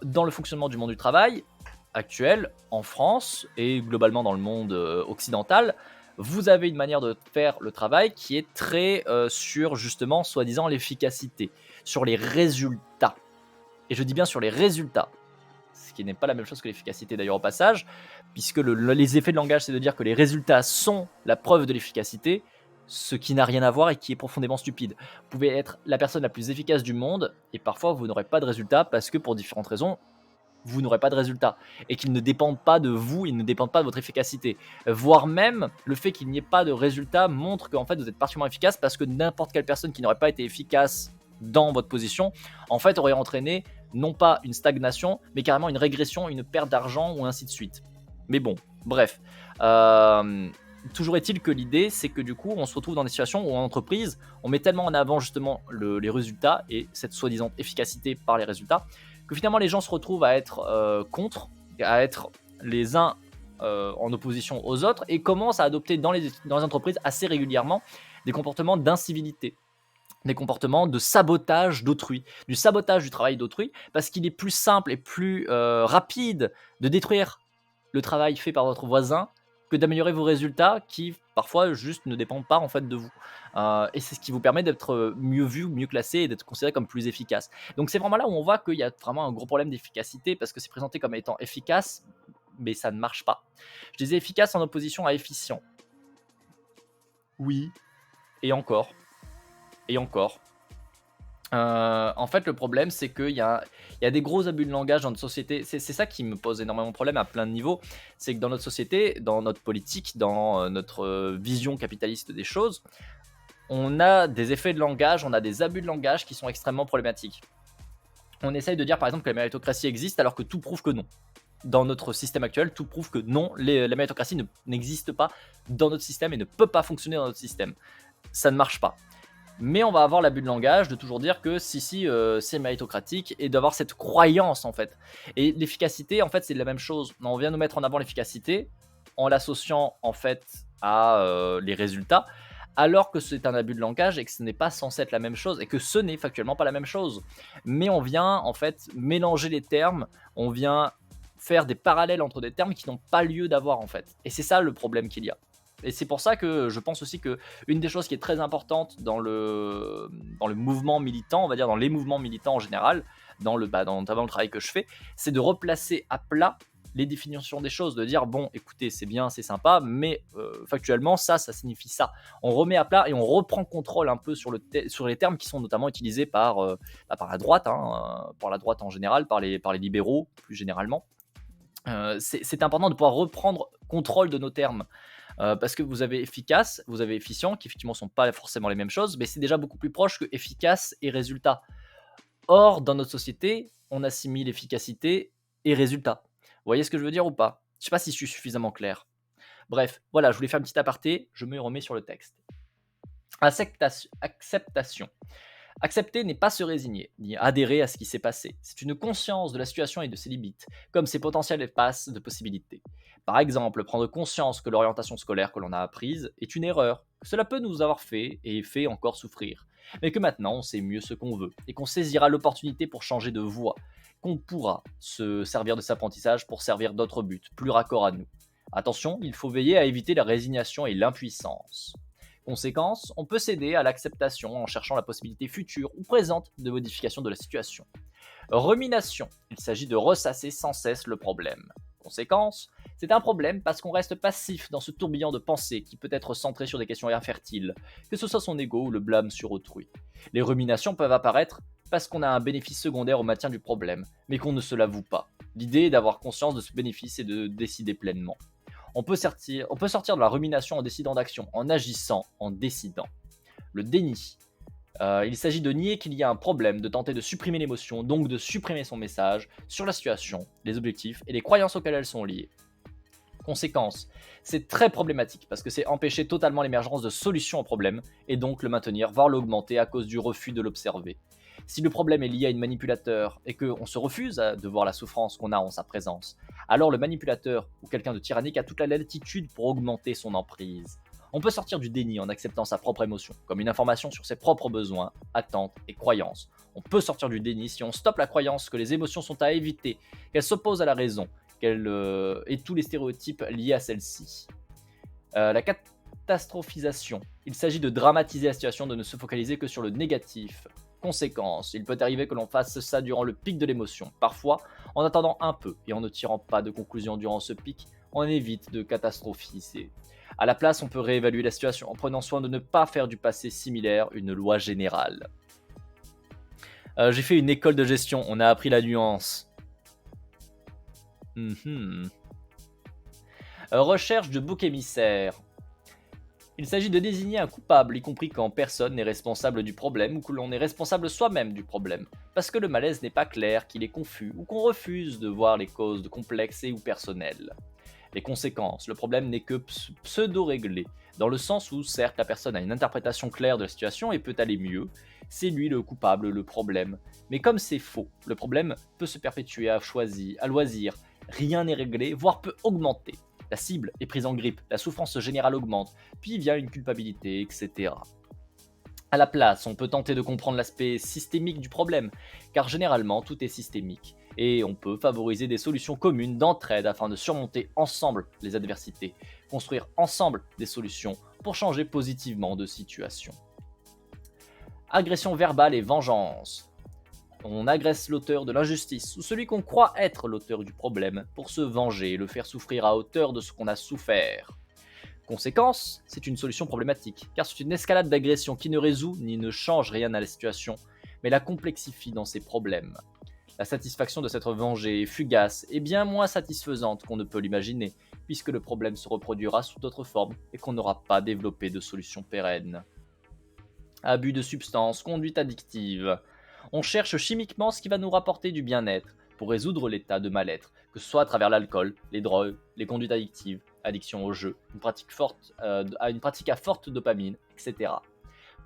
dans le fonctionnement du monde du travail actuel, en France et globalement dans le monde occidental, vous avez une manière de faire le travail qui est très sur justement, soi-disant, l'efficacité, sur les résultats. Et je dis bien sur les résultats, ce qui n'est pas la même chose que l'efficacité d'ailleurs au passage, puisque les effets de langage, c'est de dire que les résultats sont la preuve de l'efficacité, ce qui n'a rien à voir et qui est profondément stupide. Vous pouvez être la personne la plus efficace du monde, et parfois vous n'aurez pas de résultats parce que pour différentes raisons, vous n'aurez pas de résultats, et qu'ils ne dépendent pas de vous, ils ne dépendent pas de votre efficacité. Voire même, le fait qu'il n'y ait pas de résultats montre qu'en fait vous êtes particulièrement efficace parce que n'importe quelle personne qui n'aurait pas été efficace dans votre position, en fait aurait entraîné non pas une stagnation, mais carrément une régression, une perte d'argent ou ainsi de suite. Mais bon, bref. Toujours est-il que l'idée, c'est que du coup, on se retrouve dans des situations où en entreprise, on met tellement en avant justement les résultats et cette soi-disant efficacité par les résultats, que finalement les gens se retrouvent à être contre, à être les uns en opposition aux autres et commencent à adopter dans les entreprises assez régulièrement des comportements d'incivilité, des comportements de sabotage d'autrui, du sabotage du travail d'autrui, parce qu'il est plus simple et plus rapide de détruire le travail fait par votre voisin que d'améliorer vos résultats qui parfois juste ne dépendent pas en fait de vous. Et c'est ce qui vous permet d'être mieux vu, mieux classé et d'être considéré comme plus efficace. Donc c'est vraiment là où on voit qu'il y a vraiment un gros problème d'efficacité parce que c'est présenté comme étant efficace, mais ça ne marche pas. Je disais efficace en opposition à efficient. Oui, et encore, et encore. En fait, le problème, c'est qu'il y a des gros abus de langage dans notre société. C'est ça qui me pose énormément de problème à plein de niveaux. C'est que dans notre société, dans notre politique, dans notre vision capitaliste des choses, on a des effets de langage, on a des abus de langage qui sont extrêmement problématiques. On essaye de dire par exemple que la méritocratie existe alors que tout prouve que non. Dans notre système actuel, tout prouve que non, la méritocratie n'existe pas dans notre système et ne peut pas fonctionner dans notre système. Ça ne marche pas. Mais on va avoir l'abus de langage de toujours dire que si, c'est méritocratique et d'avoir cette croyance en fait. Et l'efficacité, en fait, c'est la même chose. On vient nous mettre en avant l'efficacité en l'associant en fait à les résultats, alors que c'est un abus de langage et que ce n'est pas censé être la même chose et que ce n'est factuellement pas la même chose. Mais on vient en fait mélanger les termes, on vient faire des parallèles entre des termes qui n'ont pas lieu d'avoir en fait. Et c'est ça le problème qu'il y a. Et c'est pour ça que je pense aussi que une des choses qui est très importante dans le mouvement militant, on va dire dans les mouvements militants en général, dans notamment le travail que je fais, c'est de replacer à plat les définitions des choses, de dire bon, écoutez, c'est bien, c'est sympa, mais factuellement, ça signifie ça. On remet à plat et on reprend contrôle un peu sur les termes qui sont notamment utilisés par la droite, par la droite en général, par les libéraux plus généralement. C'est important de pouvoir reprendre contrôle de nos termes. Parce que vous avez efficace, vous avez efficient, qui effectivement sont pas forcément les mêmes choses, mais c'est déjà beaucoup plus proche que efficace et résultat. Or, dans notre société, on assimile efficacité et résultat. Vous voyez ce que je veux dire ou pas? Je sais pas si je suis suffisamment clair. Bref, voilà, je voulais faire une petite aparté, je me remets sur le texte. Acceptation. Accepter n'est pas se résigner, ni adhérer à ce qui s'est passé. C'est une conscience de la situation et de ses limites, comme ses potentiels espaces de possibilités. Par exemple, prendre conscience que l'orientation scolaire que l'on a apprise est une erreur, que cela peut nous avoir fait et fait encore souffrir, mais que maintenant on sait mieux ce qu'on veut et qu'on saisira l'opportunité pour changer de voie, qu'on pourra se servir de cet apprentissage pour servir d'autres buts, plus raccords à nous. Attention, il faut veiller à éviter la résignation et l'impuissance. Conséquence, on peut céder à l'acceptation en cherchant la possibilité future ou présente de modification de la situation. Rumination, il s'agit de ressasser sans cesse le problème. Conséquence, c'est un problème parce qu'on reste passif dans ce tourbillon de pensée qui peut être centré sur des questions infertiles, que ce soit son ego ou le blâme sur autrui. Les ruminations peuvent apparaître parce qu'on a un bénéfice secondaire au maintien du problème, mais qu'on ne se l'avoue pas. L'idée est d'avoir conscience de ce bénéfice et de décider pleinement. On peut sortir de la rumination en décidant d'action, en agissant, en décidant. Le déni. Il s'agit de nier qu'il y a un problème, de tenter de supprimer l'émotion, donc de supprimer son message sur la situation, les objectifs et les croyances auxquelles elles sont liées. Conséquence, c'est très problématique parce que c'est empêcher totalement l'émergence de solutions au problème et donc le maintenir, voire l'augmenter à cause du refus de l'observer. Si le problème est lié à une manipulateur et qu'on se refuse de voir la souffrance qu'on a en sa présence, alors le manipulateur ou quelqu'un de tyrannique a toute la latitude pour augmenter son emprise. On peut sortir du déni en acceptant sa propre émotion, comme une information sur ses propres besoins, attentes et croyances. On peut sortir du déni si on stoppe la croyance que les émotions sont à éviter, qu'elles s'opposent à la raison, et tous les stéréotypes liés à celle-ci. La catastrophisation. Il s'agit de dramatiser la situation, de ne se focaliser que sur le négatif. Conséquence, il peut arriver que l'on fasse ça durant le pic de l'émotion. Parfois, en attendant un peu et en ne tirant pas de conclusion durant ce pic, on évite de catastrophiser. À la place, on peut réévaluer la situation en prenant soin de ne pas faire du passé similaire une loi générale. J'ai fait une école de gestion, on a appris la nuance. Recherche de bouc émissaire. Il s'agit de désigner un coupable, y compris quand personne n'est responsable du problème ou que l'on est responsable soi-même du problème, parce que le malaise n'est pas clair, qu'il est confus ou qu'on refuse de voir les causes complexes et ou personnelles. Les conséquences, le problème n'est que pseudo-réglé, dans le sens où certes la personne a une interprétation claire de la situation et peut aller mieux, c'est lui le coupable, le problème. Mais comme c'est faux, le problème peut se perpétuer à loisir, rien n'est réglé, voire peut augmenter. La cible est prise en grippe, la souffrance générale augmente, puis vient une culpabilité, etc. À la place, on peut tenter de comprendre l'aspect systémique du problème, car généralement tout est systémique, et on peut favoriser des solutions communes d'entraide afin de surmonter ensemble les adversités, construire ensemble des solutions pour changer positivement de situation. Agression verbale et vengeance. On agresse l'auteur de l'injustice ou celui qu'on croit être l'auteur du problème pour se venger et le faire souffrir à hauteur de ce qu'on a souffert. Conséquence, c'est une solution problématique, car c'est une escalade d'agression qui ne résout ni ne change rien à la situation, mais la complexifie dans ses problèmes. La satisfaction de s'être vengé est fugace et bien moins satisfaisante qu'on ne peut l'imaginer, puisque le problème se reproduira sous d'autres formes et qu'on n'aura pas développé de solution pérenne. Abus de substances, conduite addictive. On cherche chimiquement ce qui va nous rapporter du bien-être pour résoudre l'état de mal-être, que ce soit à travers l'alcool, les drogues, les conduites addictives, addiction au jeu, une pratique à forte dopamine, etc.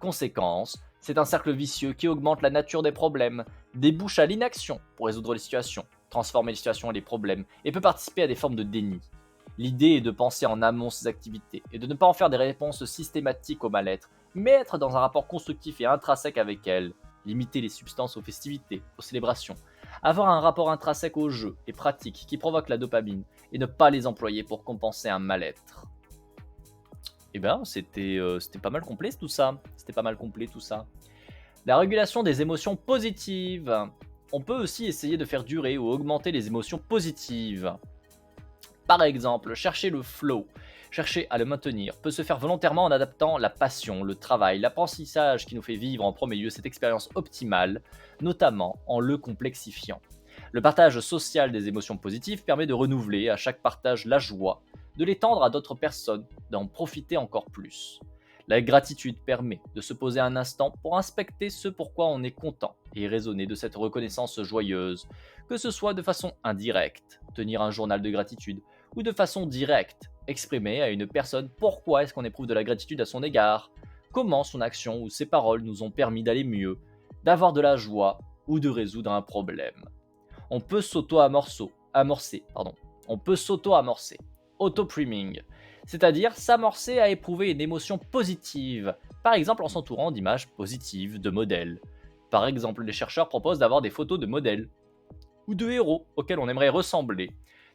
Conséquence, c'est un cercle vicieux qui augmente la nature des problèmes, débouche à l'inaction pour résoudre les situations, transformer les situations et les problèmes, et peut participer à des formes de déni. L'idée est de penser en amont ces activités et de ne pas en faire des réponses systématiques au mal-être, mais être dans un rapport constructif et intrinsèque avec elles. Limiter les substances aux festivités, aux célébrations, avoir un rapport intrinsèque aux jeux et pratiques qui provoquent la dopamine et ne pas les employer pour compenser un mal-être. Eh ben, c'était pas mal complet tout ça. La régulation des émotions positives. On peut aussi essayer de faire durer ou augmenter les émotions positives. Par exemple, chercher le flow, chercher à le maintenir, peut se faire volontairement en adaptant la passion, le travail, l'apprentissage qui nous fait vivre en premier lieu cette expérience optimale, notamment en le complexifiant. Le partage social des émotions positives permet de renouveler à chaque partage la joie, de l'étendre à d'autres personnes, d'en profiter encore plus. La gratitude permet de se poser un instant pour inspecter ce pourquoi on est content et raisonner de cette reconnaissance joyeuse, que ce soit de façon indirecte, tenir un journal de gratitude, ou de façon directe, exprimer à une personne pourquoi est-ce qu'on éprouve de la gratitude à son égard, comment son action ou ses paroles nous ont permis d'aller mieux, d'avoir de la joie ou de résoudre un problème. On peut amorcer. On peut s'auto-amorcer. Auto-priming, c'est-à-dire s'amorcer à éprouver une émotion positive, par exemple en s'entourant d'images positives, de modèles. Par exemple, les chercheurs proposent d'avoir des photos de modèles ou de héros auxquels on aimerait ressembler.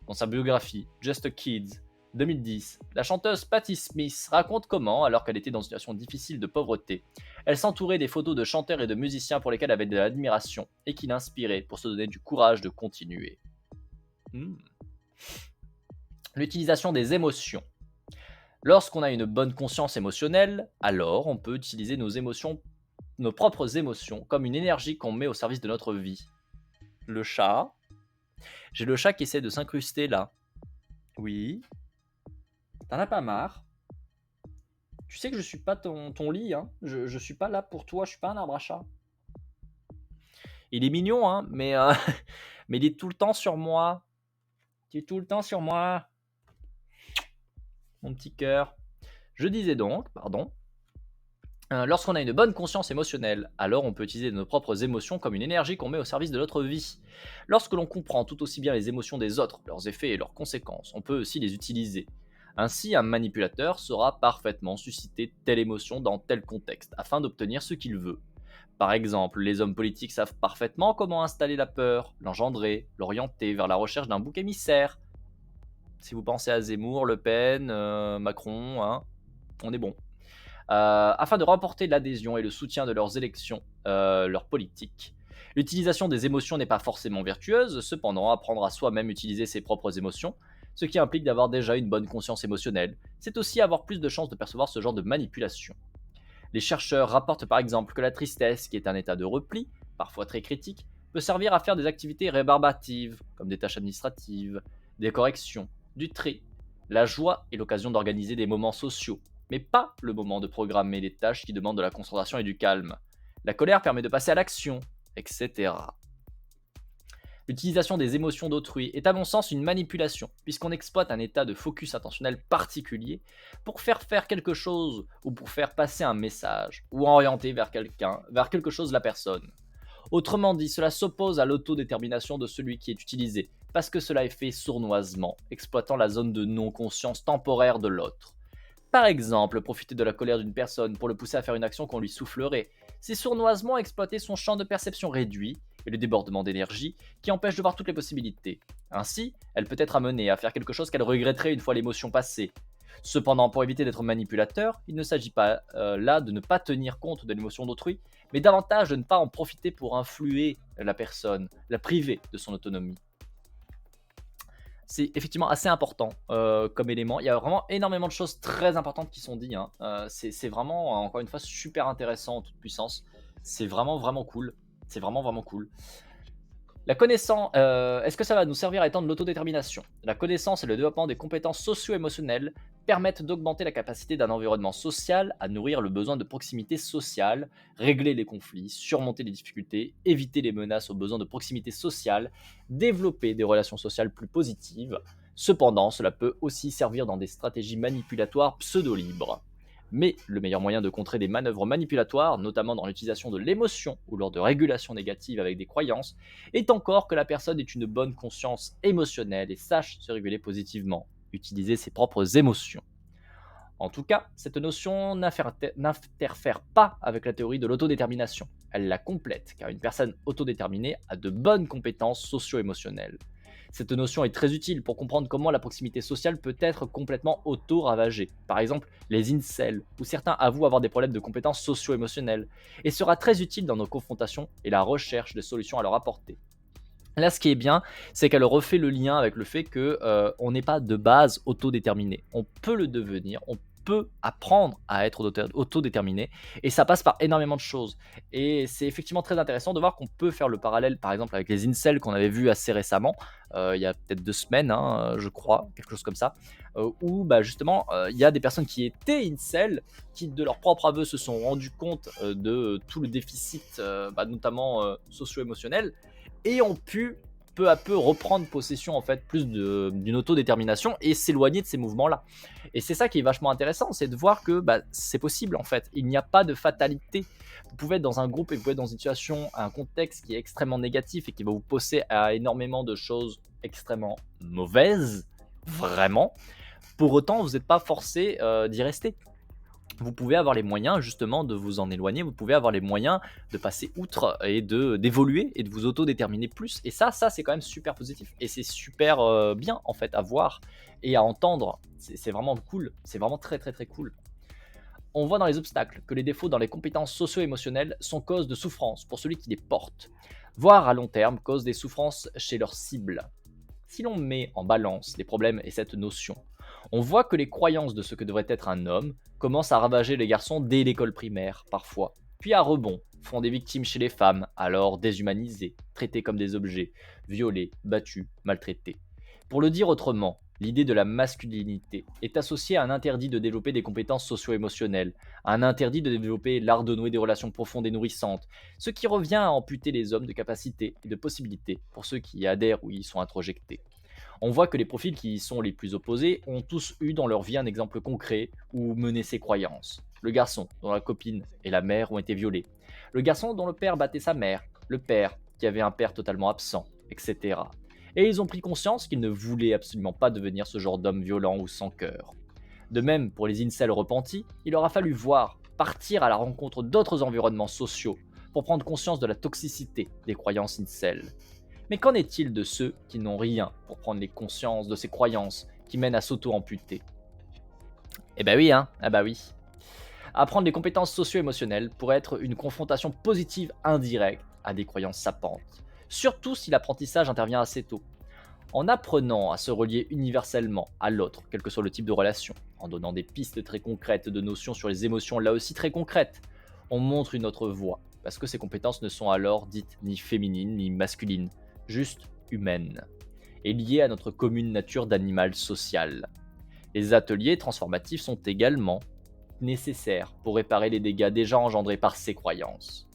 Dans sa biographie Just a Kids 2010, la chanteuse Patti Smith raconte comment, alors qu'elle était dans une situation difficile de pauvreté, elle s'entourait des photos de chanteurs et de musiciens pour lesquels elle avait de l'admiration et qui l'inspiraient pour se donner du courage de continuer. L'utilisation des émotions. Lorsqu'on a une bonne conscience émotionnelle, alors on peut utiliser nos propres émotions, comme une énergie qu'on met au service de notre vie. Le chat. J'ai le chat qui essaie de s'incruster là. Oui. T'en as pas marre? Tu sais que je suis pas ton lit, hein. Je suis pas là pour toi, je suis pas un arbre à chat. Il est mignon, hein, mais, mais il est tout le temps sur moi. Il est tout le temps sur moi. Mon petit cœur. Je disais donc, lorsqu'on a une bonne conscience émotionnelle, alors on peut utiliser nos propres émotions comme une énergie qu'on met au service de notre vie. Lorsque l'on comprend tout aussi bien les émotions des autres, leurs effets et leurs conséquences, on peut aussi les utiliser. Ainsi, un manipulateur saura parfaitement susciter telle émotion dans tel contexte, afin d'obtenir ce qu'il veut. Par exemple, les hommes politiques savent parfaitement comment installer la peur, l'engendrer, l'orienter vers la recherche d'un bouc émissaire. Si vous pensez à Zemmour, Le Pen, Macron, hein, on est bon. Afin de remporter l'adhésion et le soutien de leurs élections, leurs politiques. L'utilisation des émotions n'est pas forcément vertueuse, cependant, apprendre à soi-même utiliser ses propres émotions, ce qui implique d'avoir déjà une bonne conscience émotionnelle, c'est aussi avoir plus de chances de percevoir ce genre de manipulation. Les chercheurs rapportent par exemple que la tristesse, qui est un état de repli, parfois très critique, peut servir à faire des activités rébarbatives, comme des tâches administratives, des corrections, du tri. La joie est l'occasion d'organiser des moments sociaux, mais pas le moment de programmer des tâches qui demandent de la concentration et du calme. La colère permet de passer à l'action, etc. L'utilisation des émotions d'autrui est à mon sens une manipulation, puisqu'on exploite un état de focus attentionnel particulier pour faire quelque chose ou pour faire passer un message, ou orienter vers quelque chose la personne. Autrement dit, cela s'oppose à l'autodétermination de celui qui est utilisé, parce que cela est fait sournoisement, exploitant la zone de non-conscience temporaire de l'autre. Par exemple, profiter de la colère d'une personne pour le pousser à faire une action qu'on lui soufflerait, c'est sournoisement exploiter son champ de perception réduit et le débordement d'énergie qui empêche de voir toutes les possibilités. Ainsi, elle peut être amenée à faire quelque chose qu'elle regretterait une fois l'émotion passée. Cependant, pour éviter d'être manipulateur, il ne s'agit pas là de ne pas tenir compte de l'émotion d'autrui, mais davantage de ne pas en profiter pour influer la personne, la priver de son autonomie. C'est effectivement assez important comme élément. Il y a vraiment énormément de choses très importantes qui sont dites, hein. C'est vraiment, encore une fois, super intéressant en toute puissance. C'est vraiment, vraiment cool. C'est vraiment, vraiment cool. La connaissance, est-ce que ça va nous servir à étendre l'autodétermination? La connaissance et le développement des compétences socio-émotionnelles permettent d'augmenter la capacité d'un environnement social à nourrir le besoin de proximité sociale, régler les conflits, surmonter les difficultés, éviter les menaces aux besoins de proximité sociale, développer des relations sociales plus positives. Cependant, cela peut aussi servir dans des stratégies manipulatoires pseudo-libres. Mais le meilleur moyen de contrer des manœuvres manipulatoires, notamment dans l'utilisation de l'émotion ou lors de régulation négative avec des croyances, est encore que la personne ait une bonne conscience émotionnelle et sache se réguler positivement, utiliser ses propres émotions. En tout cas, cette notion n'interfère pas avec la théorie de l'autodétermination. Elle la complète, car une personne autodéterminée a de bonnes compétences socio-émotionnelles. Cette notion est très utile pour comprendre comment la proximité sociale peut être complètement auto-ravagée. Par exemple, les incels, où certains avouent avoir des problèmes de compétences socio-émotionnelles, et sera très utile dans nos confrontations et la recherche de solutions à leur apporter. Là, ce qui est bien, c'est qu'elle refait le lien avec le fait que on n'est pas de base autodéterminé. On peut le devenir, on peut apprendre à être autodéterminé, et ça passe par énormément de choses. Et c'est effectivement très intéressant de voir qu'on peut faire le parallèle, par exemple, avec les incels qu'on avait vu assez récemment, il y a peut-être 2 semaines, hein, je crois, quelque chose comme ça, où bah, justement, il y a des personnes qui étaient incels, qui de leur propre aveu se sont rendus compte de tout le déficit, bah, notamment socio-émotionnel, et ont pu peu à peu reprendre possession en fait plus d'une autodétermination et s'éloigner de ces mouvements-là. Et c'est ça qui est vachement intéressant, c'est de voir que bah, c'est possible en fait. Il n'y a pas de fatalité. Vous pouvez être dans un groupe et vous pouvez être dans une situation, un contexte qui est extrêmement négatif et qui va vous pousser à énormément de choses extrêmement mauvaises, vraiment. Pour autant, vous n'êtes pas forcé d'y rester. Vous pouvez avoir les moyens justement de vous en éloigner, vous pouvez avoir les moyens de passer outre et d'évoluer et de vous autodéterminer plus. Et ça c'est quand même super positif et c'est super bien en fait à voir et à entendre. C'est vraiment cool, c'est vraiment très très très cool. On voit dans les obstacles que les défauts dans les compétences socio-émotionnelles sont cause de souffrance pour celui qui les porte, voire à long terme cause des souffrances chez leur cible. Si l'on met en balance les problèmes et cette notion, on voit que les croyances de ce que devrait être un homme commencent à ravager les garçons dès l'école primaire, parfois, puis à rebond, font des victimes chez les femmes, alors déshumanisées, traitées comme des objets, violées, battues, maltraitées. Pour le dire autrement, l'idée de la masculinité est associée à un interdit de développer des compétences socio-émotionnelles, à un interdit de développer l'art de nouer des relations profondes et nourrissantes, ce qui revient à amputer les hommes de capacités et de possibilités pour ceux qui y adhèrent ou y sont introjectés. On voit que les profils qui y sont les plus opposés ont tous eu dans leur vie un exemple concret où mener ses croyances. Le garçon dont la copine et la mère ont été violés. Le garçon dont le père battait sa mère. Le père qui avait un père totalement absent, etc. Et ils ont pris conscience qu'ils ne voulaient absolument pas devenir ce genre d'homme violent ou sans cœur. De même, pour les incels repentis, il aura fallu voir, partir à la rencontre d'autres environnements sociaux pour prendre conscience de la toxicité des croyances incels. Mais qu'en est-il de ceux qui n'ont rien pour prendre les consciences de ces croyances qui mènent à s'auto-amputer? Eh ben oui, hein, ah bah oui. Apprendre les compétences socio-émotionnelles pourrait être une confrontation positive indirecte à des croyances sapantes, surtout si l'apprentissage intervient assez tôt. En apprenant à se relier universellement à l'autre, quel que soit le type de relation, en donnant des pistes très concrètes de notions sur les émotions là aussi très concrètes, on montre une autre voie, parce que ces compétences ne sont alors dites ni féminines ni masculines, juste humaines, et liées à notre commune nature d'animal social. Les ateliers transformatifs sont également nécessaires pour réparer les dégâts déjà engendrés par ces croyances.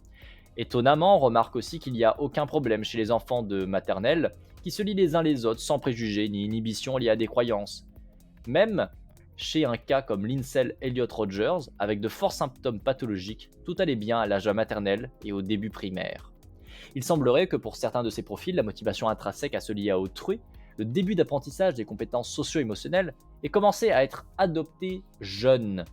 Étonnamment, on remarque aussi qu'il n'y a aucun problème chez les enfants de maternelle qui se lient les uns les autres sans préjugés ni inhibition liés à des croyances. Même chez un cas comme l'incel Elliot Rogers, avec de forts symptômes pathologiques, tout allait bien à l'âge maternel et au début primaire. Il semblerait que pour certains de ces profils, la motivation intrinsèque à se lier à autrui, le début d'apprentissage des compétences socio-émotionnelles, ait commencé à être adopté jeune,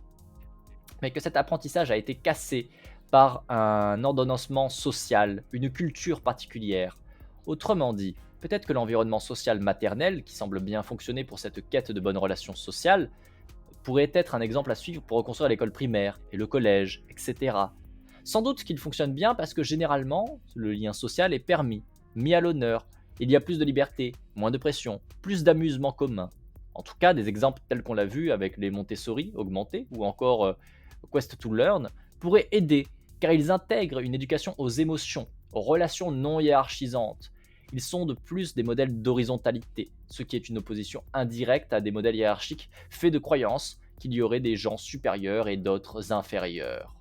mais que cet apprentissage a été cassé par un ordonnancement social, une culture particulière. Autrement dit, peut-être que l'environnement social maternel, qui semble bien fonctionner pour cette quête de bonnes relations sociales, pourrait être un exemple à suivre pour reconstruire l'école primaire et le collège, etc. Sans doute qu'il fonctionne bien parce que généralement, le lien social est permis, mis à l'honneur, il y a plus de liberté, moins de pression, plus d'amusement commun. En tout cas, des exemples tels qu'on l'a vu avec les Montessori augmentés ou encore Quest to Learn pourraient aider car ils intègrent une éducation aux émotions, aux relations non hiérarchisantes. Ils sont de plus des modèles d'horizontalité, ce qui est une opposition indirecte à des modèles hiérarchiques faits de croyances qu'il y aurait des gens supérieurs et d'autres inférieurs.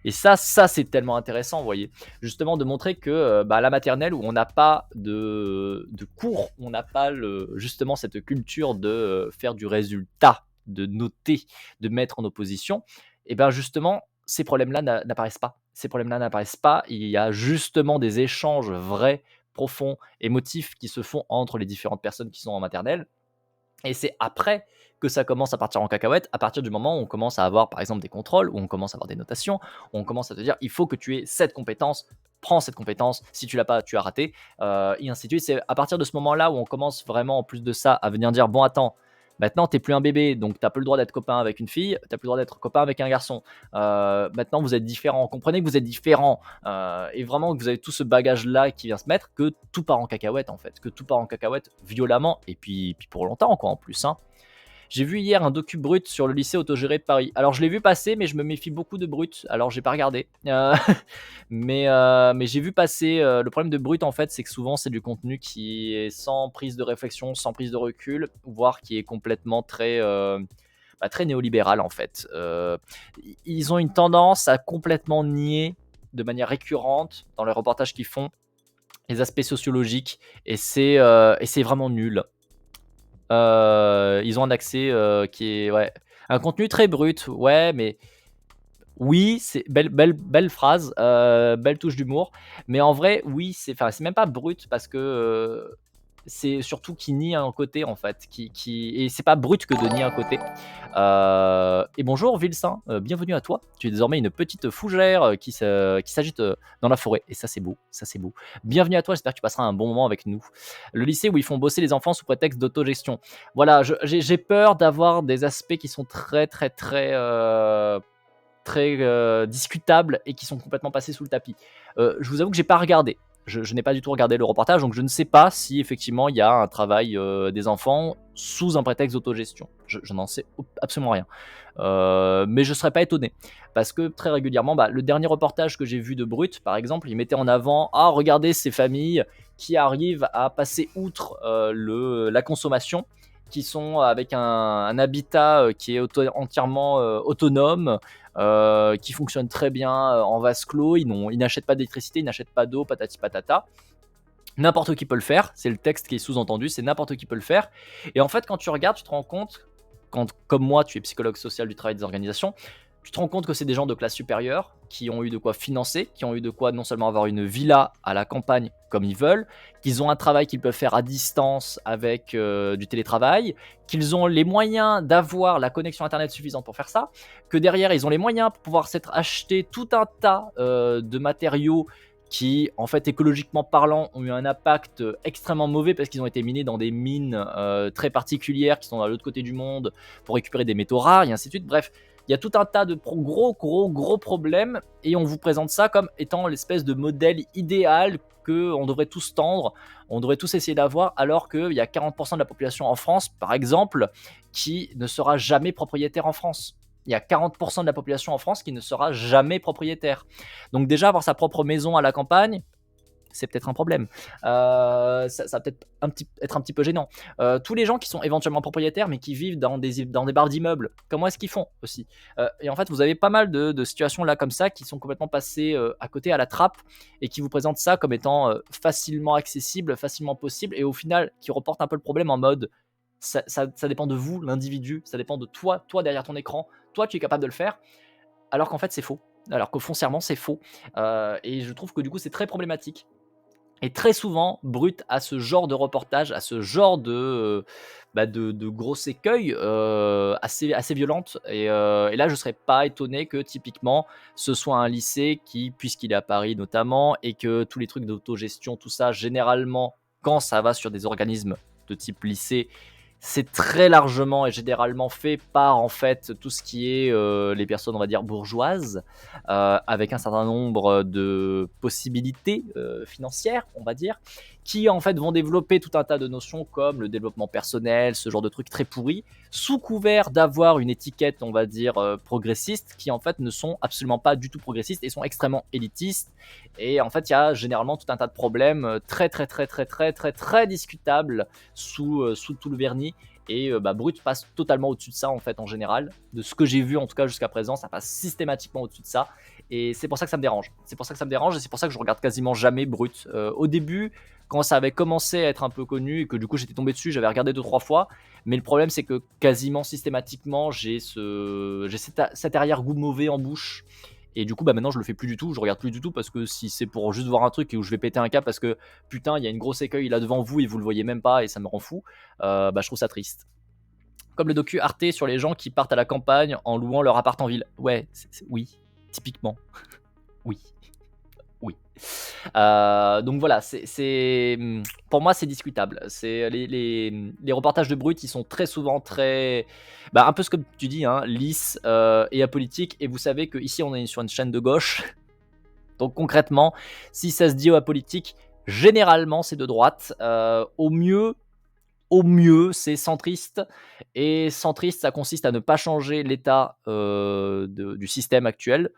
Et ça c'est tellement intéressant, vous voyez. Justement, de montrer que à la maternelle, où on n'a pas de cours, on n'a pas justement cette culture de faire du résultat, de noter, de mettre en opposition, et bien justement, ces problèmes-là n'apparaissent pas. Ces problèmes-là n'apparaissent pas. Il y a justement des échanges vrais, profonds, émotifs qui se font entre les différentes personnes qui sont en maternelle. Et c'est après que ça commence à partir en cacahuète, à partir du moment où on commence à avoir par exemple des contrôles, où on commence à avoir des notations, où on commence à te dire il faut que tu aies cette compétence, prends cette compétence, si tu l'as pas, tu as raté, et ainsi de suite. C'est à partir de ce moment-là où on commence vraiment, en plus de ça, à venir dire bon, attends, maintenant t'es plus un bébé, donc t'as plus le droit d'être copain avec une fille, t'as plus le droit d'être copain avec un garçon. Maintenant vous êtes différents, comprenez que vous êtes différents, et vraiment que vous avez tout ce bagage-là qui vient se mettre, que tout part en cacahuète en fait, que tout part en cacahuète violemment, et puis pour longtemps quoi en plus. Hein. J'ai vu hier un docu brut sur le lycée autogéré de Paris. Alors je l'ai vu passer, mais je me méfie beaucoup de brut. Alors j'ai pas regardé. Mais j'ai vu passer. Le problème de brut en fait, c'est que souvent c'est du contenu qui est sans prise de réflexion, sans prise de recul, voire qui est complètement très néolibéral en fait. Ils ont une tendance à complètement nier de manière récurrente dans les reportages qu'ils font les aspects sociologiques, et c'est vraiment nul. Ils ont un accès qui est, ouais, un contenu très brut, ouais, mais oui, c'est belle phrase, belle touche d'humour, mais en vrai, oui, c'est même pas brut parce que, c'est surtout qui nie un côté, en fait, qui et c'est pas brut que de nier un côté. Et bonjour Vilsain, bienvenue à toi. Tu es désormais une petite fougère, qui s'agite, dans la forêt, et ça c'est beau, ça c'est beau. Bienvenue à toi, j'espère que tu passeras un bon moment avec nous. Le lycée où ils font bosser les enfants sous prétexte d'autogestion. Voilà, j'ai peur d'avoir des aspects qui sont très, très, très, très, discutables et qui sont complètement passés sous le tapis. Je vous avoue que j'ai pas regardé. Je n'ai pas du tout regardé le reportage, donc je ne sais pas si effectivement il y a un travail des enfants sous un prétexte d'autogestion. Je n'en sais absolument rien. Mais je ne serais pas étonné. Parce que très régulièrement, bah, le dernier reportage que j'ai vu de Brut, par exemple, il mettait en avant, ah, regardez ces familles qui arrivent à passer outre la consommation, qui sont avec un habitat qui est entièrement autonome, qui fonctionne très bien en vase clos. Ils n'achètent pas d'électricité, ils n'achètent pas d'eau, patati patata. N'importe qui peut le faire, c'est le texte qui est sous-entendu, c'est n'importe qui peut le faire. Et en fait, quand tu regardes, tu te rends compte, quand, comme moi, tu es psychologue social du travail des organisations, tu te rends compte que c'est des gens de classe supérieure qui ont eu de quoi financer, qui ont eu de quoi non seulement avoir une villa à la campagne comme ils veulent, qu'ils ont un travail qu'ils peuvent faire à distance avec du télétravail, qu'ils ont les moyens d'avoir la connexion internet suffisante pour faire ça, que derrière ils ont les moyens pour pouvoir s'être acheté tout un tas de matériaux qui, en fait, écologiquement parlant, ont eu un impact extrêmement mauvais parce qu'ils ont été minés dans des mines très particulières qui sont à l'autre côté du monde pour récupérer des métaux rares et ainsi de suite. Bref, il y a tout un tas de gros problèmes et on vous présente ça comme étant l'espèce de modèle idéal qu'on devrait tous tendre, on devrait tous essayer d'avoir, alors qu'il y a 40% de la population en France, par exemple, qui ne sera jamais propriétaire en France. Il y a 40% de la population en France qui ne sera jamais propriétaire. Donc déjà, avoir sa propre maison à la campagne, c'est peut-être un problème. Ça va peut-être être un petit peu gênant. Tous les gens qui sont éventuellement propriétaires, mais qui vivent dans des barres d'immeubles, comment est-ce qu'ils font aussi? Et en fait, vous avez pas mal de situations là comme ça qui sont complètement passées à côté, à la trappe, et qui vous présentent ça comme étant facilement accessible, facilement possible, et au final, qui reportent un peu le problème en mode ça dépend de vous, l'individu, ça dépend de toi derrière ton écran, toi tu es capable de le faire, alors qu'en fait c'est faux. Alors que foncièrement c'est faux. Et je trouve que du coup c'est très problématique. Et très souvent, Brut a ce genre de reportage, a ce genre de grosses écueils assez violentes. Et là, je ne serais pas étonné que typiquement, ce soit un lycée qui, puisqu'il est à Paris notamment, et que tous les trucs d'autogestion, tout ça, généralement, quand ça va sur des organismes de type lycée, c'est très largement et généralement fait par en fait tout ce qui est les personnes, on va dire, bourgeoises, avec un certain nombre de possibilités financières, on va dire, qui en fait vont développer tout un tas de notions comme le développement personnel, ce genre de trucs très pourris, sous couvert d'avoir une étiquette, on va dire, progressiste, qui en fait ne sont absolument pas du tout progressistes et sont extrêmement élitistes. Et en fait, il y a généralement tout un tas de problèmes très discutables sous tout le vernis. Et Brut passe totalement au-dessus de ça, en fait, en général. De ce que j'ai vu, en tout cas, jusqu'à présent, ça passe systématiquement au-dessus de ça. Et c'est pour ça que ça me dérange. C'est pour ça que ça me dérange et c'est pour ça que je regarde quasiment jamais Brut. Au début, quand ça avait commencé à être un peu connu et que du coup j'étais tombé dessus, j'avais regardé 2-3 fois. Mais le problème, c'est que quasiment systématiquement, j'ai cet arrière-goût mauvais en bouche. Et du coup, bah maintenant, je le fais plus du tout. Je regarde plus du tout parce que si c'est pour juste voir un truc et où je vais péter un câble parce que putain, il y a une grosse écueil là devant vous et vous le voyez même pas et ça me rend fou, bah je trouve ça triste. Comme le docu Arte sur les gens qui partent à la campagne en louant leur appart en ville. Ouais, oui, typiquement. Oui, oui. Donc voilà, pour moi c'est discutable. C'est les reportages de Brut, ils sont très souvent très, bah, un peu ce que tu dis, hein, lisses et apolitiques. Et vous savez que ici on est sur une chaîne de gauche, donc concrètement, si ça se dit apolitique, généralement c'est de droite. Au mieux, c'est centriste. Et centriste, ça consiste à ne pas changer l'état du système actuel,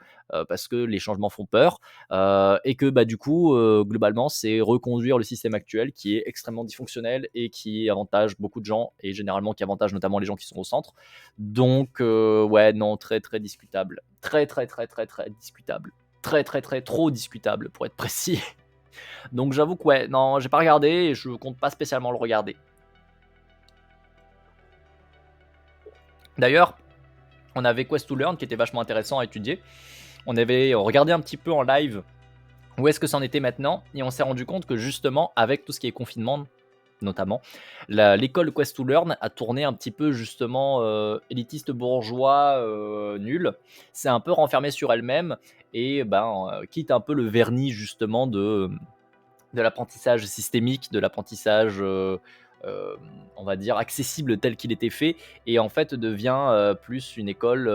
parce que les changements font peur. Et que bah, du coup, globalement, c'est reconduire le système actuel qui est extrêmement dysfonctionnel et qui avantage beaucoup de gens, et généralement qui avantage notamment les gens qui sont au centre. Donc, ouais, non, très discutable. Très discutable. Très trop discutable, pour être précis. Donc j'avoue que ouais, non, j'ai pas regardé et je compte pas spécialement le regarder. D'ailleurs, on avait Quest to Learn qui était vachement intéressant à étudier. On avait regardé un petit peu en live où est-ce que c'en était maintenant et on s'est rendu compte que justement, avec tout ce qui est confinement notamment, l'école Quest to Learn a tourné un petit peu justement élitiste bourgeois nul. C'est un peu renfermé sur elle-même et quitte un peu le vernis justement de l'apprentissage systémique, de l'apprentissage, heu, on va dire accessible tel qu'il était fait et en fait devient, plus une école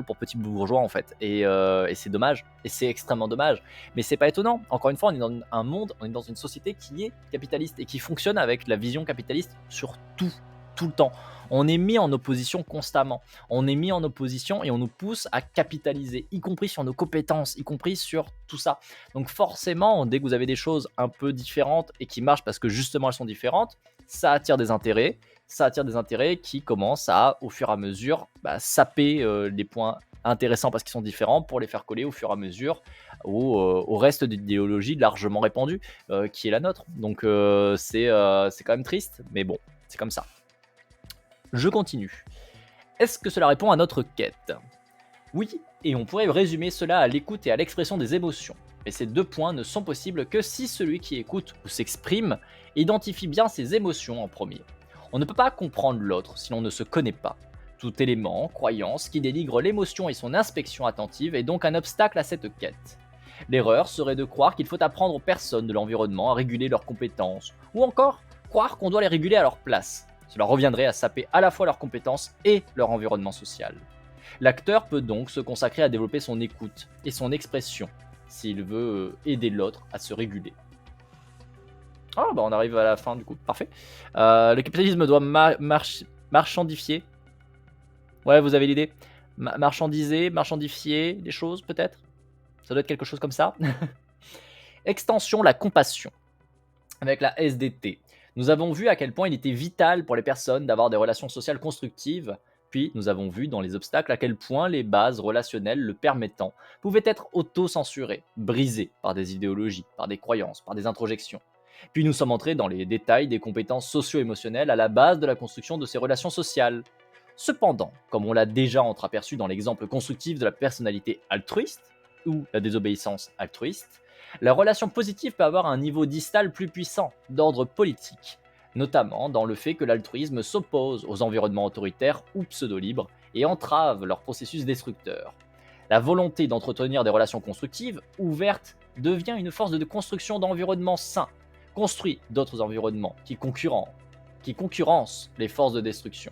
pour petits bourgeois en fait et c'est dommage et c'est extrêmement dommage. Mais c'est pas étonnant. Encore une fois, on est dans un monde, on est dans une société qui est capitaliste et qui fonctionne avec la vision capitaliste sur tout, tout le temps. On est mis en opposition constamment. On est mis en opposition et on nous pousse à capitaliser, y compris sur nos compétences, y compris sur tout ça. Donc forcément, dès que vous avez des choses un peu différentes et qui marchent parce que justement elles sont différentes, ça attire des intérêts. Ça attire des intérêts qui commencent à, au fur et à mesure, saper les points intéressants parce qu'ils sont différents pour les faire coller au fur et à mesure au reste d'idéologie largement répandue qui est la nôtre. Donc c'est quand même triste, mais bon, c'est comme ça. Je continue. Est-ce que cela répond à notre quête? Oui, et on pourrait résumer cela à l'écoute et à l'expression des émotions. Mais ces deux points ne sont possibles que si celui qui écoute ou s'exprime identifie bien ses émotions en premier. On ne peut pas comprendre l'autre si l'on ne se connaît pas. Tout élément, croyance qui dénigre l'émotion et son inspection attentive est donc un obstacle à cette quête. L'erreur serait de croire qu'il faut apprendre aux personnes de l'environnement à réguler leurs compétences, ou encore croire qu'on doit les réguler à leur place. Cela reviendrait à saper à la fois leurs compétences et leur environnement social. L'acteur peut donc se consacrer à développer son écoute et son expression s'il veut aider l'autre à se réguler. Ah bah on arrive à la fin du coup, parfait. Le capitalisme doit marchandifier. Ouais, vous avez l'idée. Marchandiser, marchandifier les choses peut-être. Ça doit être quelque chose comme ça. Extension, la compassion. Avec la SDT, nous avons vu à quel point il était vital pour les personnes d'avoir des relations sociales constructives. Puis nous avons vu dans les obstacles à quel point les bases relationnelles le permettant pouvaient être auto-censurées, brisées par des idéologies, par des croyances, par des introjections. Puis nous sommes entrés dans les détails des compétences socio-émotionnelles à la base de la construction de ces relations sociales. Cependant, comme on l'a déjà entreaperçu dans l'exemple constructif de la personnalité altruiste, ou la désobéissance altruiste, la relation positive peut avoir un niveau distal plus puissant, d'ordre politique, notamment dans le fait que l'altruisme s'oppose aux environnements autoritaires ou pseudo-libres et entrave leur processus destructeur. La volonté d'entretenir des relations constructives, ouvertes, devient une force de construction d'environnements sains, construit d'autres environnements qui concurrencent les forces de destruction.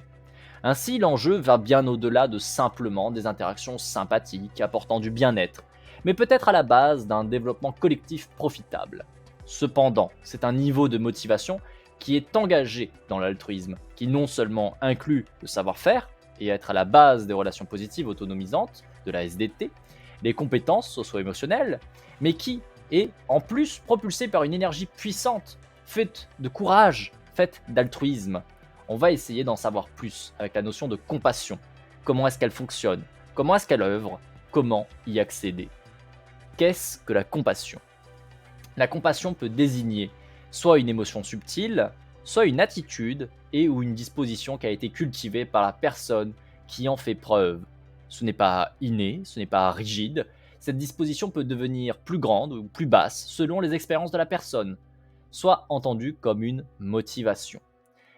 Ainsi, l'enjeu va bien au-delà de simplement des interactions sympathiques apportant du bien-être, mais peut-être à la base d'un développement collectif profitable. Cependant, c'est un niveau de motivation qui est engagé dans l'altruisme, qui non seulement inclut le savoir-faire et être à la base des relations positives autonomisantes de la SDT, les compétences socio-émotionnelles, mais qui est en plus propulsé par une énergie puissante, faite de courage, faite d'altruisme. On va essayer d'en savoir plus avec la notion de compassion. Comment est-ce qu'elle fonctionne? Comment est-ce qu'elle œuvre? Comment y accéder? Qu'est-ce que la compassion? La compassion peut désigner soit une émotion subtile, soit une attitude et ou une disposition qui a été cultivée par la personne qui en fait preuve. Ce n'est pas inné, ce n'est pas rigide. Cette disposition peut devenir plus grande ou plus basse selon les expériences de la personne, soit entendue comme une motivation.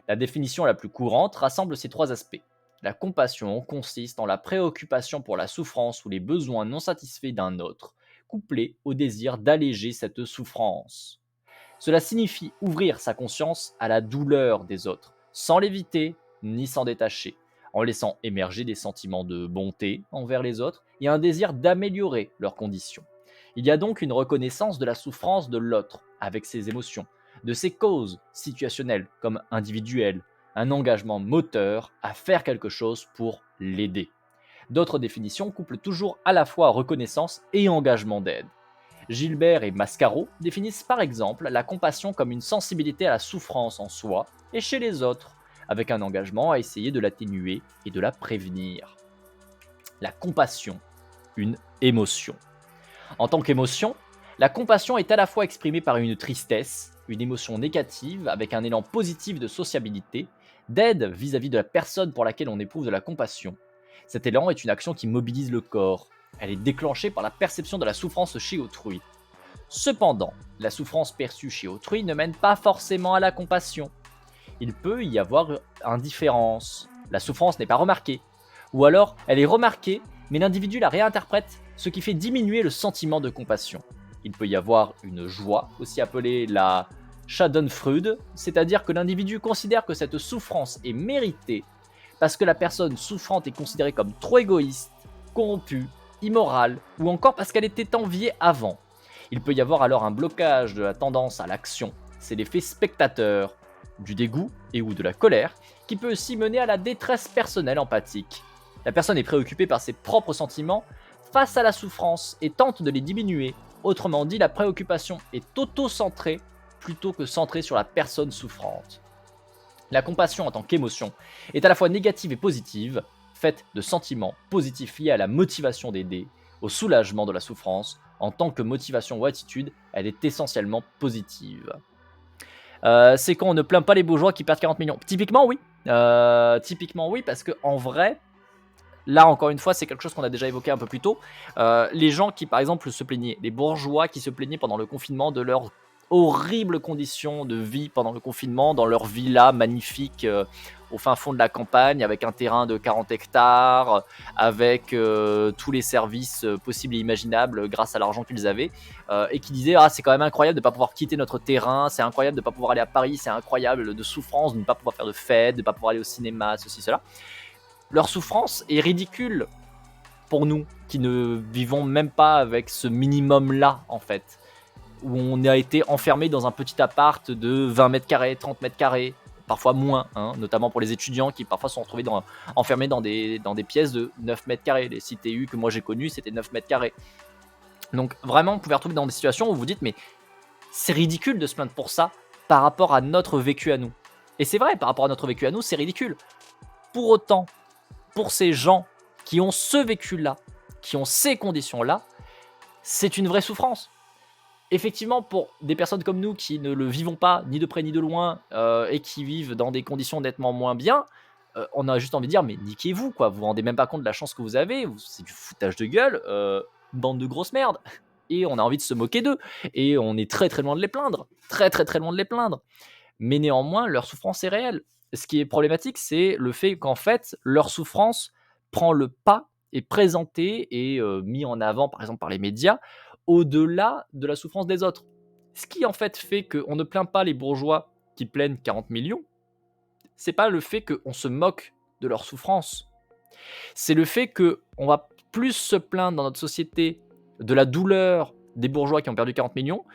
La définition la plus courante rassemble ces trois aspects. La compassion consiste en la préoccupation pour la souffrance ou les besoins non satisfaits d'un autre, couplé au désir d'alléger cette souffrance. Cela signifie ouvrir sa conscience à la douleur des autres, sans l'éviter ni s'en détacher, en laissant émerger des sentiments de bonté envers les autres et un désir d'améliorer leurs conditions. Il y a donc une reconnaissance de la souffrance de l'autre avec ses émotions, de ses causes situationnelles comme individuelles, un engagement moteur à faire quelque chose pour l'aider. D'autres définitions couplent toujours à la fois reconnaissance et engagement d'aide. Gilbert et Mascaro définissent par exemple la compassion comme une sensibilité à la souffrance en soi et chez les autres, avec un engagement à essayer de l'atténuer et de la prévenir. La compassion, une émotion. En tant qu'émotion, La compassion est à la fois exprimée par une tristesse, une émotion négative avec un élan positif de sociabilité, d'aide vis-à-vis de la personne pour laquelle on éprouve de la compassion. Cet élan est une action qui mobilise le corps. Elle est déclenchée par la perception de la souffrance chez autrui. Cependant, la souffrance perçue chez autrui ne mène pas forcément à la compassion. Il peut y avoir indifférence. La souffrance n'est pas remarquée. Ou alors, elle est remarquée, mais l'individu la réinterprète, ce qui fait diminuer le sentiment de compassion. Il peut y avoir une joie, aussi appelée la Schadenfreude, c'est-à-dire que l'individu considère que cette souffrance est méritée parce que la personne souffrante est considérée comme trop égoïste, corrompue, immorale, ou encore parce qu'elle était enviée avant. Il peut y avoir alors un blocage de la tendance à l'action. C'est l'effet spectateur, du dégoût et ou de la colère, qui peut aussi mener à la détresse personnelle empathique. La personne est préoccupée par ses propres sentiments face à la souffrance et tente de les diminuer. Autrement dit, la préoccupation est auto-centrée plutôt que centrée sur la personne souffrante. La compassion en tant qu'émotion est à la fois négative et positive, faite de sentiments positifs liés à la motivation d'aider, au soulagement de la souffrance. En tant que motivation ou attitude, elle est essentiellement positive. C'est quand on ne plaint pas les bourgeois qui perdent 40 millions. Typiquement, oui. Typiquement, oui, parce que en vrai, là, encore une fois, c'est quelque chose qu'on a déjà évoqué un peu plus tôt. Les gens qui, par exemple, se plaignaient, les bourgeois qui se plaignaient pendant le confinement de leurs horribles conditions de vie pendant le confinement, dans leur villa magnifique au fin fond de la campagne, avec un terrain de 40 hectares, avec tous les services possibles et imaginables grâce à l'argent qu'ils avaient, et qui disaient « Ah, c'est quand même incroyable de ne pas pouvoir quitter notre terrain, c'est incroyable de ne pas pouvoir aller à Paris, c'est incroyable de souffrance, de ne pas pouvoir faire de fêtes, de ne pas pouvoir aller au cinéma, ceci, cela. » Leur souffrance est ridicule pour nous, qui ne vivons même pas avec ce minimum-là, en fait, où on a été enfermé dans un petit appart de 20 mètres carrés, 30 mètres carrés, parfois moins, hein, notamment pour les étudiants qui parfois sont retrouvés enfermés dans des pièces de 9 mètres carrés. Les CTU que moi j'ai connus, c'était 9 mètres carrés. Donc vraiment, vous pouvez retrouver dans des situations où vous dites, mais c'est ridicule de se plaindre pour ça par rapport à notre vécu à nous. Et c'est vrai, par rapport à notre vécu à nous, c'est ridicule. Pour autant, pour ces gens qui ont ce vécu-là, qui ont ces conditions-là, c'est une vraie souffrance. Effectivement, pour des personnes comme nous qui ne le vivons pas, ni de près ni de loin, et qui vivent dans des conditions nettement moins bien, on a juste envie de dire, mais niquez-vous, quoi, vous vous rendez même pas compte de la chance que vous avez, c'est du foutage de gueule, bande de grosses merdes. Et on a envie de se moquer d'eux, et on est très très loin de les plaindre, très très très loin de les plaindre. Mais néanmoins, leur souffrance est réelle. Ce qui est problématique, c'est le fait qu'en fait, leur souffrance prend le pas, est présentée et mis en avant, par exemple, par les médias, au-delà de la souffrance des autres. Ce qui en fait fait qu'on ne plaint pas les bourgeois qui plaignent 40 millions, c'est pas le fait qu'on se moque de leur souffrance. C'est le fait qu'on va plus se plaindre dans notre société de la douleur des bourgeois qui ont perdu 40 millions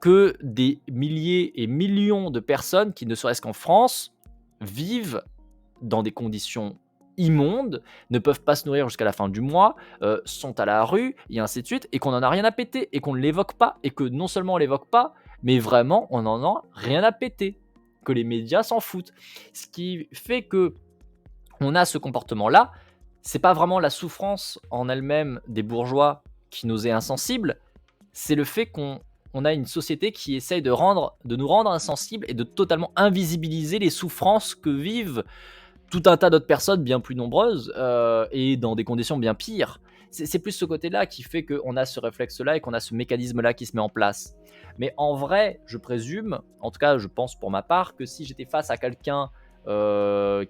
que des milliers et millions de personnes qui, ne serait-ce qu'en France, vivent dans des conditions immondes, ne peuvent pas se nourrir jusqu'à la fin du mois, sont à la rue, et ainsi de suite, et qu'on n'en a rien à péter, et qu'on ne l'évoque pas, et que non seulement on l'évoque pas, mais vraiment on n'en a rien à péter, que les médias s'en foutent. Ce qui fait que on a ce comportement-là, c'est pas vraiment la souffrance en elle-même des bourgeois qui nous est insensible, c'est le fait qu'on a une société qui essaye de nous rendre insensibles et de totalement invisibiliser les souffrances que vivent tout un tas d'autres personnes bien plus nombreuses et dans des conditions bien pires. C'est plus ce côté-là qui fait qu'on a ce réflexe-là et qu'on a ce mécanisme-là qui se met en place. Mais en vrai, je présume, en tout cas je pense pour ma part, que si j'étais face à quelqu'un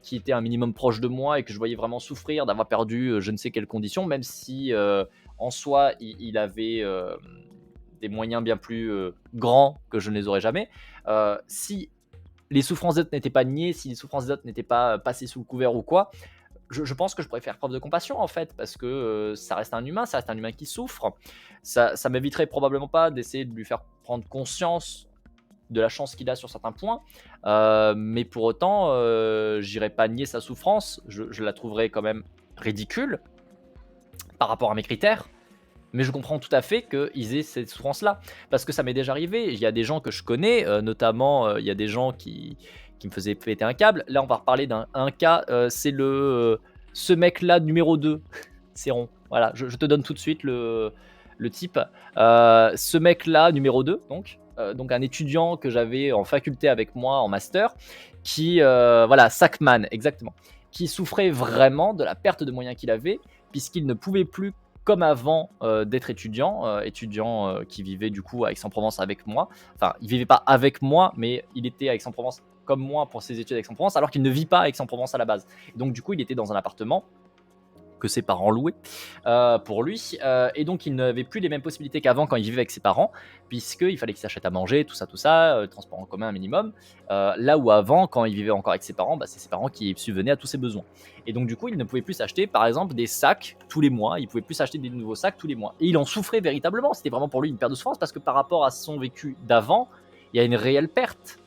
qui était un minimum proche de moi et que je voyais vraiment souffrir d'avoir perdu je ne sais quelles conditions, même si en soi il avait des moyens bien plus grands que je ne les aurais jamais, si les souffrances des autres n'étaient pas niées, si les souffrances des autres n'étaient pas passées sous le couvert ou quoi, je pense que je pourrais faire preuve de compassion en fait, parce que ça reste un humain, ça reste un humain qui souffre. Ça m'éviterait probablement pas d'essayer de lui faire prendre conscience de la chance qu'il a sur certains points, mais pour autant, j'irai pas nier sa souffrance, je la trouverais quand même ridicule par rapport à mes critères. Mais je comprends tout à fait qu'ils aient cette souffrance-là. Parce que ça m'est déjà arrivé. Il y a des gens que je connais, notamment, il y a des gens qui me faisaient péter un câble. Là, on va reparler d'un cas. C'est ce mec-là, numéro 2. C'est rond. Voilà, je te donne tout de suite le type. Ce mec-là, numéro 2, donc un étudiant que j'avais en faculté avec moi en master, qui, voilà, Sackman, exactement, qui souffrait vraiment de la perte de moyens qu'il avait, puisqu'il ne pouvait plus, comme avant, d'être étudiant qui vivait du coup à Aix-en-Provence avec moi. Enfin, il vivait pas avec moi, mais il était à Aix-en-Provence comme moi pour ses études à Aix-en-Provence, alors qu'il ne vit pas à Aix-en-Provence à la base. Donc du coup, il était dans un appartement que ses parents louaient pour lui. Et donc, il n'avait plus les mêmes possibilités qu'avant quand il vivait avec ses parents, puisqu'il fallait qu'il s'achète à manger, tout ça, transport en commun un minimum. Là où avant, quand il vivait encore avec ses parents, bah, c'est ses parents qui subvenaient à tous ses besoins. Et donc, du coup, il ne pouvait plus s'acheter, par exemple, des sacs tous les mois. Il pouvait plus s'acheter des nouveaux sacs tous les mois. Et il en souffrait véritablement. C'était vraiment pour lui une perte de souffrance parce que par rapport à son vécu d'avant, il y a une réelle perte.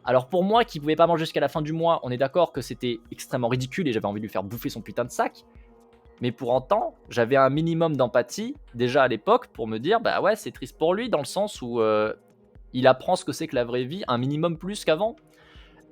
Alors pour moi qui pouvais pas manger jusqu'à la fin du mois, on est d'accord que c'était extrêmement ridicule et j'avais envie de lui faire bouffer son putain de sac. Mais pour autant, j'avais un minimum d'empathie déjà à l'époque pour me dire bah ouais, c'est triste pour lui dans le sens où il apprend ce que c'est que la vraie vie, un minimum plus qu'avant.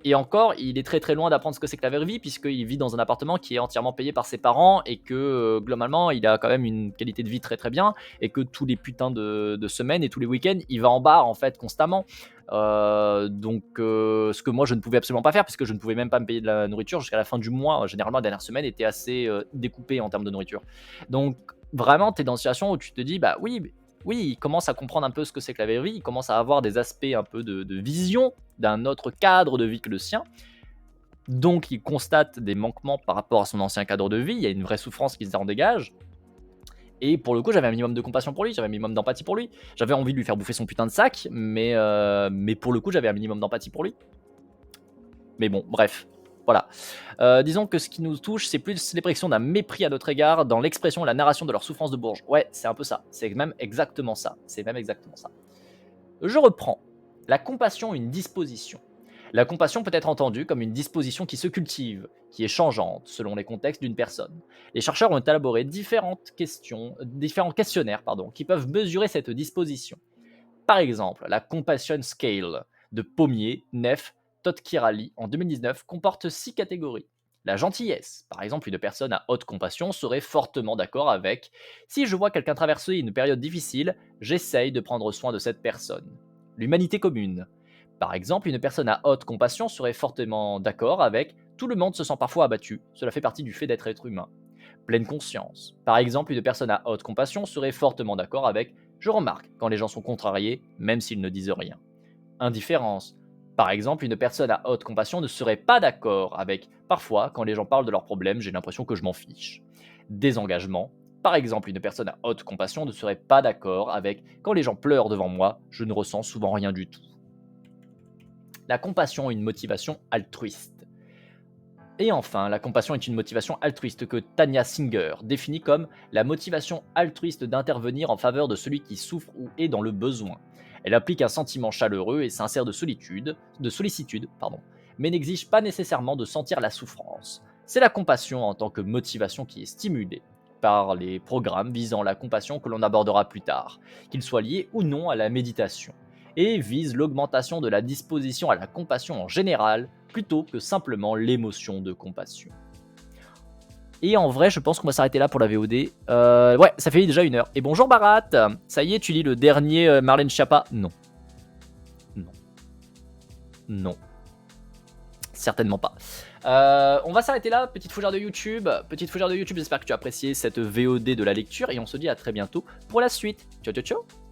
Et encore, il est très très loin d'apprendre ce que c'est que la vraie vie, puisqu'il vit dans un appartement qui est entièrement payé par ses parents et que globalement, il a quand même une qualité de vie très très bien et que tous les putains de semaines et tous les week-ends, il va en bar en fait constamment. Donc, ce que moi je ne pouvais absolument pas faire, puisque je ne pouvais même pas me payer de la nourriture jusqu'à la fin du mois. Généralement, la dernière semaine était assez découpée en termes de nourriture. Donc, vraiment, tu es dans une situation où tu te dis, bah oui, oui, il commence à comprendre un peu ce que c'est que la vraie vie, il commence à avoir des aspects un peu de vision d'un autre cadre de vie que le sien. Donc il constate des manquements par rapport à son ancien cadre de vie, il y a une vraie souffrance qui se en dégage. Et pour le coup, j'avais un minimum de compassion pour lui, j'avais un minimum d'empathie pour lui. J'avais envie de lui faire bouffer son putain de sac, mais pour le coup, j'avais un minimum d'empathie pour lui. Mais bon, bref, voilà. Disons que ce qui nous touche, c'est plus l'expression d'un mépris à notre égard dans l'expression et la narration de leur souffrance de Bourges. Ouais, c'est un peu ça. C'est même exactement ça. C'est même exactement ça. Je reprends. La compassion est une disposition. La compassion peut être entendue comme une disposition qui se cultive, qui est changeante selon les contextes d'une personne. Les chercheurs ont élaboré différents questionnaires qui peuvent mesurer cette disposition. Par exemple, la Compassion Scale de Pommier, Neff, Todd-Kirali en 2019 comporte 6 catégories. La gentillesse, par exemple, une personne à haute compassion serait fortement d'accord avec si je vois quelqu'un traverser une période difficile, j'essaye de prendre soin de cette personne. L'humanité commune, par exemple, une personne à haute compassion serait fortement d'accord avec tout le monde se sent parfois abattu, cela fait partie du fait d'être être humain. Pleine conscience, par exemple, une personne à haute compassion serait fortement d'accord avec je remarque quand les gens sont contrariés, même s'ils ne disent rien. Indifférence. Par exemple, une personne à haute compassion ne serait pas d'accord avec parfois, quand les gens parlent de leurs problèmes, j'ai l'impression que je m'en fiche. Désengagement. Par exemple, une personne à haute compassion ne serait pas d'accord avec quand les gens pleurent devant moi, je ne ressens souvent rien du tout. La compassion est une motivation altruiste. Et enfin, la compassion est une motivation altruiste que Tanya Singer définit comme la motivation altruiste d'intervenir en faveur de celui qui souffre ou est dans le besoin. Elle applique un sentiment chaleureux et sincère de sollicitude, mais n'exige pas nécessairement de sentir la souffrance. C'est la compassion en tant que motivation qui est stimulée par les programmes visant la compassion que l'on abordera plus tard, qu'ils soient liés ou non à la méditation, et vise l'augmentation de la disposition à la compassion en général, plutôt que simplement l'émotion de compassion. Et en vrai, je pense qu'on va s'arrêter là pour la VOD. Ouais, ça fait déjà 1 heure. Et bonjour Barat. Ça y est, tu lis le dernier Marlène Schiappa? Non. Non. Non. Certainement pas. On va s'arrêter là, petite fougère de YouTube. J'espère que tu as apprécié cette VOD de la lecture. Et on se dit à très bientôt pour la suite. Ciao, ciao, ciao.